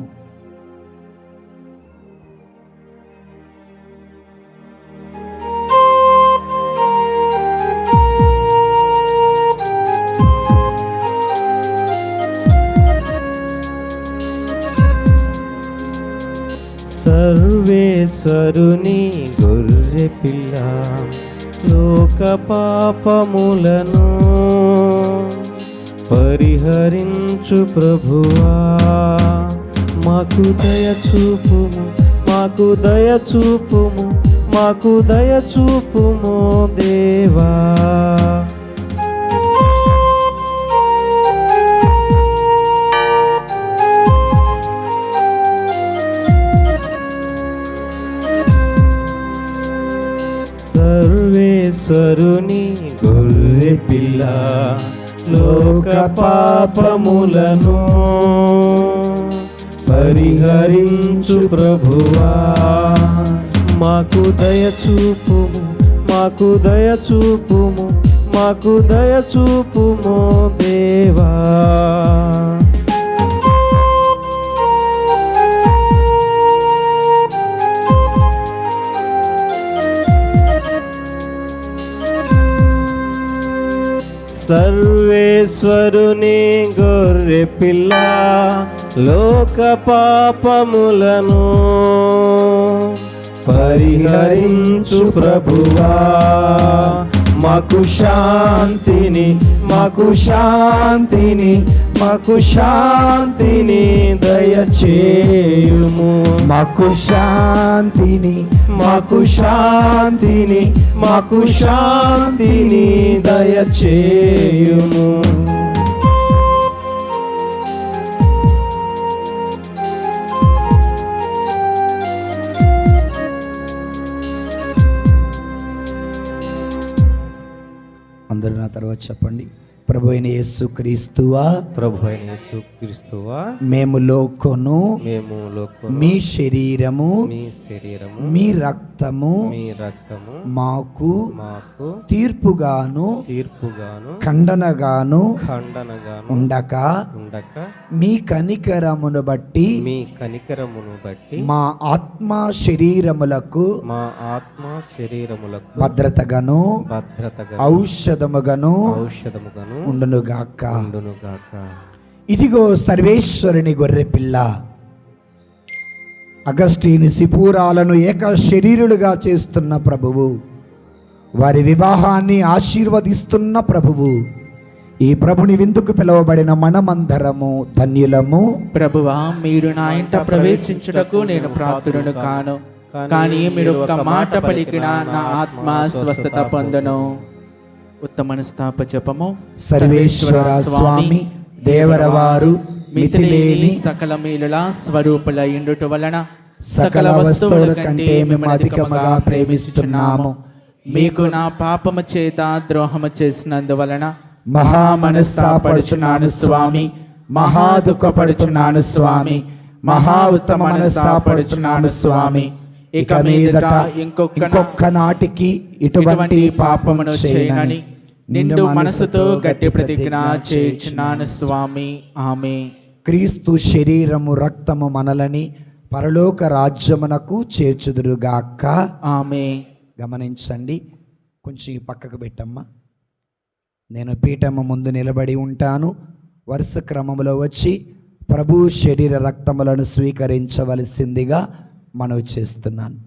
సర్వేశ్వరుని గొర్రె పిల్ల, లోక పాపములను పరిహరించు ప్రభువా, మాకు దయ చూపుము, మాకు దయ చూపుము, మాకు దయ చూపుము దేవా. సర్వేశ్వరుని గొర్రె పిల్ల, లోక పాపములను పరిహరించు ప్రభువా, మాకు దయ చూపుము, మాకు దయ చూపుము, మాకు దయ చూపుము దేవా. సర్వేశ్వరుని గొర్రె పిల్ల, లోక పాపములను పరిహరించు ప్రభువా, మాకు శాంతిని, మాకు శాంతిని, మాకు శాంతిని దయచేయుము. మాకు శాంతిని, మాకు శాంతిని, మాకు శాంతిని దయచేయుము. అందరూ నా తర్వాత చెప్పండి. ప్రభు అయిన యేసుక్రీస్తువా, ప్రభు అయిన యేసుక్రీస్తువా, మేము లోకొను, మేము లోకము, మీ శరీరము, మీ శరీరము, మీ రక్తము, మీ రక్తము మాకు మాకు తీర్పుగాను, తీర్పుగాను, ఖండనగాను ఖండనగాను ఉండక, ఉండక, మీ కనికరమును బట్టి, మీ కనికరమును బట్టి మా ఆత్మ శరీరములకు, మా ఆత్మ శరీరములకు భద్రతగాను, భద్రతగా, ఔషధముగాను ఔషధముగాను ఉండునుగాక. ఉండునుగాక. ఇదిగో సర్వేశ్వరుని గొర్రెపిల్ల. అగస్టీని సిపూరాలను ఏక శరీరులుగా చేస్తున్న ప్రభువు, వారి వివాహాన్ని ఆశీర్వదిస్తున్న ప్రభువు, ఈ ప్రభుని విందుకు పిలువబడిన మనమందరము ధన్యులము. ప్రభువా, మీరు నా ఇంట ప్రవేశించుటకు నేను ప్రాప్తుడను కాను, కానీ మీరు ఒక్క మాట పలికిన నా ఆత్మ స్వస్థత పొందును. ఉత్తమ స్థాప జపము. సర్వేశ్వర స్వామి దేవరవారు మితిలేని సకల మేలుల స్వరూపుల ఇండుట వలన సకల వస్తువుల కంటే మేము అధికముగా ప్రేమిస్తున్నాము. మీకు నా పాపము చేత ద్రోహము చేసినందువలన మహా మనస్తాపడుచున్నాను స్వామి, మహా దుఃఖపడుచున్నాను స్వామి, మహా ఉత్తమ మనస్తాపడుచున్నాను స్వామి. ఇక మీదట ఇంకొక్క నాటికి ఇటువంటి పాపమును చేయనని నిండు మనసుతో గట్టి ప్రతిజ్ఞ చేయుచున్నాను స్వామి. ఆమె. క్రీస్తు శరీరము రక్తము మనలని పరలోక రాజ్యమునకు చేర్చుదురుగాక. ఆమె. గమనించండి, కొంచెం ఈ పక్కకు పెట్టమ్మా. నేను పీఠము ముందు నిలబడి ఉంటాను. వరుస క్రమంలో వచ్చి ప్రభు శరీర రక్తములను స్వీకరించవలసిందిగా మనవి చేస్తున్నాను.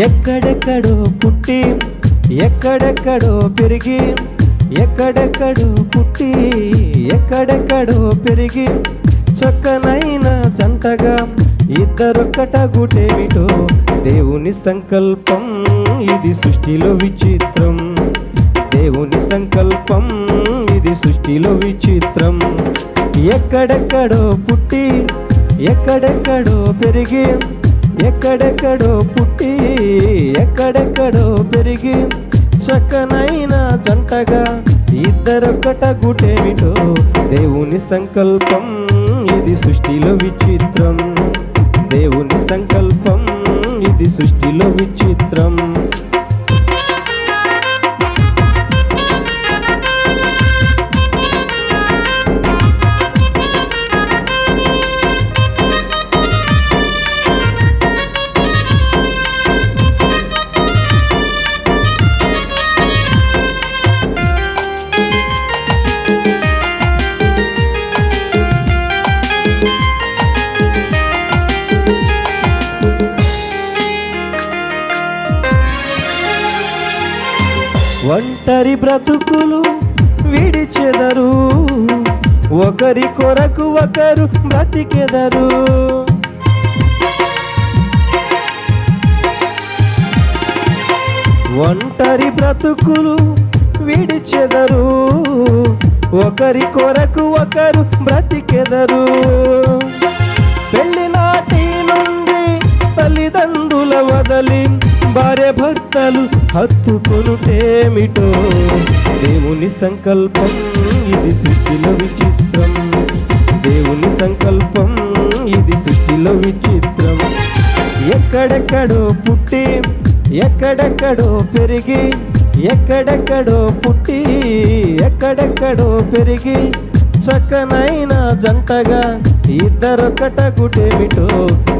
ఎక్కడెక్కడో పుట్టి ఎక్కడెక్కడో పెరిగి, ఎక్కడెక్కడో పుట్టి ఎక్కడెక్కడో పెరిగి, చక్కనైన జంటగా ఇద్దరొక్కటగుటేమిటో దేవుని సంకల్పం, ఇది సృష్టిలో విచిత్రం. దేవుని సంకల్పం, ఇది సృష్టిలో విచిత్రం. ఎక్కడెక్కడో పుట్టి ఎక్కడెక్కడో పెరిగి, ఎక్కడెక్కడో పుట్టి ఎక్కడెక్కడో పెరిగి, చక్కనైన జంటగా ఇద్దరొక్కటగుటేమిటో దేవుని సంకల్పం, ఇది సృష్టిలో విచిత్రం. దేవుని సంకల్పం, ఇది సృష్టిలో విచిత్రం. ఒంటరి బ్రతుకులు విడిచెదరు, ఒకరి కొరకు ఒకరు బ్రతికెదరు. ఒంటరి బ్రతుకులు విడిచెదరు, ఒకరి కొరకు ఒకరు బ్రతికెదరు. పెళ్లి నాటి నుండి తల్లిదండ్రుల వదలి భార్య భర్తలు హత్తుకొనుటేమిటో దేవుని సంకల్పం, ఇది సృష్టిలో విచిత్రం. దేవుని సంకల్పం, ఇది సృష్టిలో విచిత్రం. ఎక్కడెక్కడో పుట్టి ఎక్కడెక్కడో పెరిగి, ఎక్కడెక్కడో పుట్టి ఎక్కడెక్కడో పెరిగి, చక్కనైన జంటగా ఇద్దరొక్కటగుటేమిటో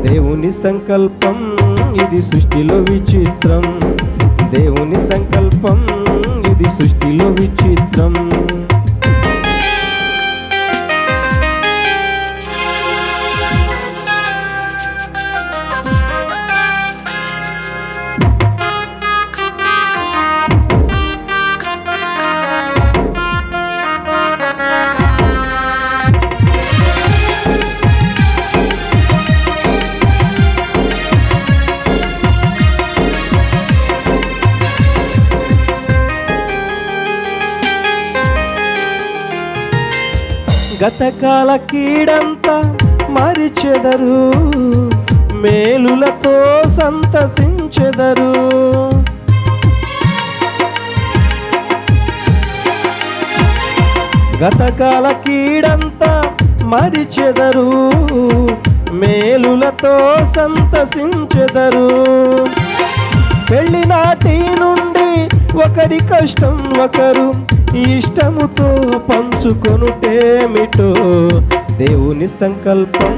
దేవుని సంకల్పం, ఇది సృష్టిలో విచిత్రం. దేవుని సంకల్పం, ఇది సృష్టిలో విచిత్రం. గతకాల కీడంతా మరిచెదరు, మేలులతో సంతసించెదరు. గతకాల కీడంతా మరిచెదరు, మేలులతో సంతసించెదరు. పెళ్లి నాటి నుండి ఒకరి కష్టం ఒకరు ఇష్టముతో పంచుకొనుటేమిటో, దేవుని సంకల్పం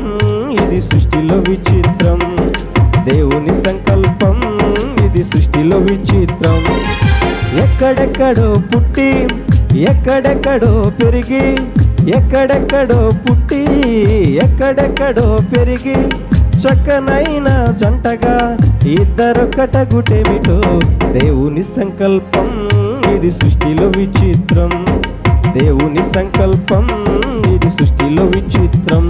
ఇది సృష్టిలో విచిత్రం. దేవుని సంకల్పం ఇది సృష్టిలో విచిత్రం. ఎక్కడెక్కడో పుట్టి ఎక్కడెక్కడో పెరిగి, ఎక్కడెక్కడో పుట్టి ఎక్కడెక్కడో పెరిగి, చక్కనైన జంటగా ఇద్దరు కటగుటేమిటో, దేవుని సంకల్పం ఇది సృష్టిలో విచిత్రం. దేవుని సంకల్పం ఇది సృష్టిలో విచిత్రం.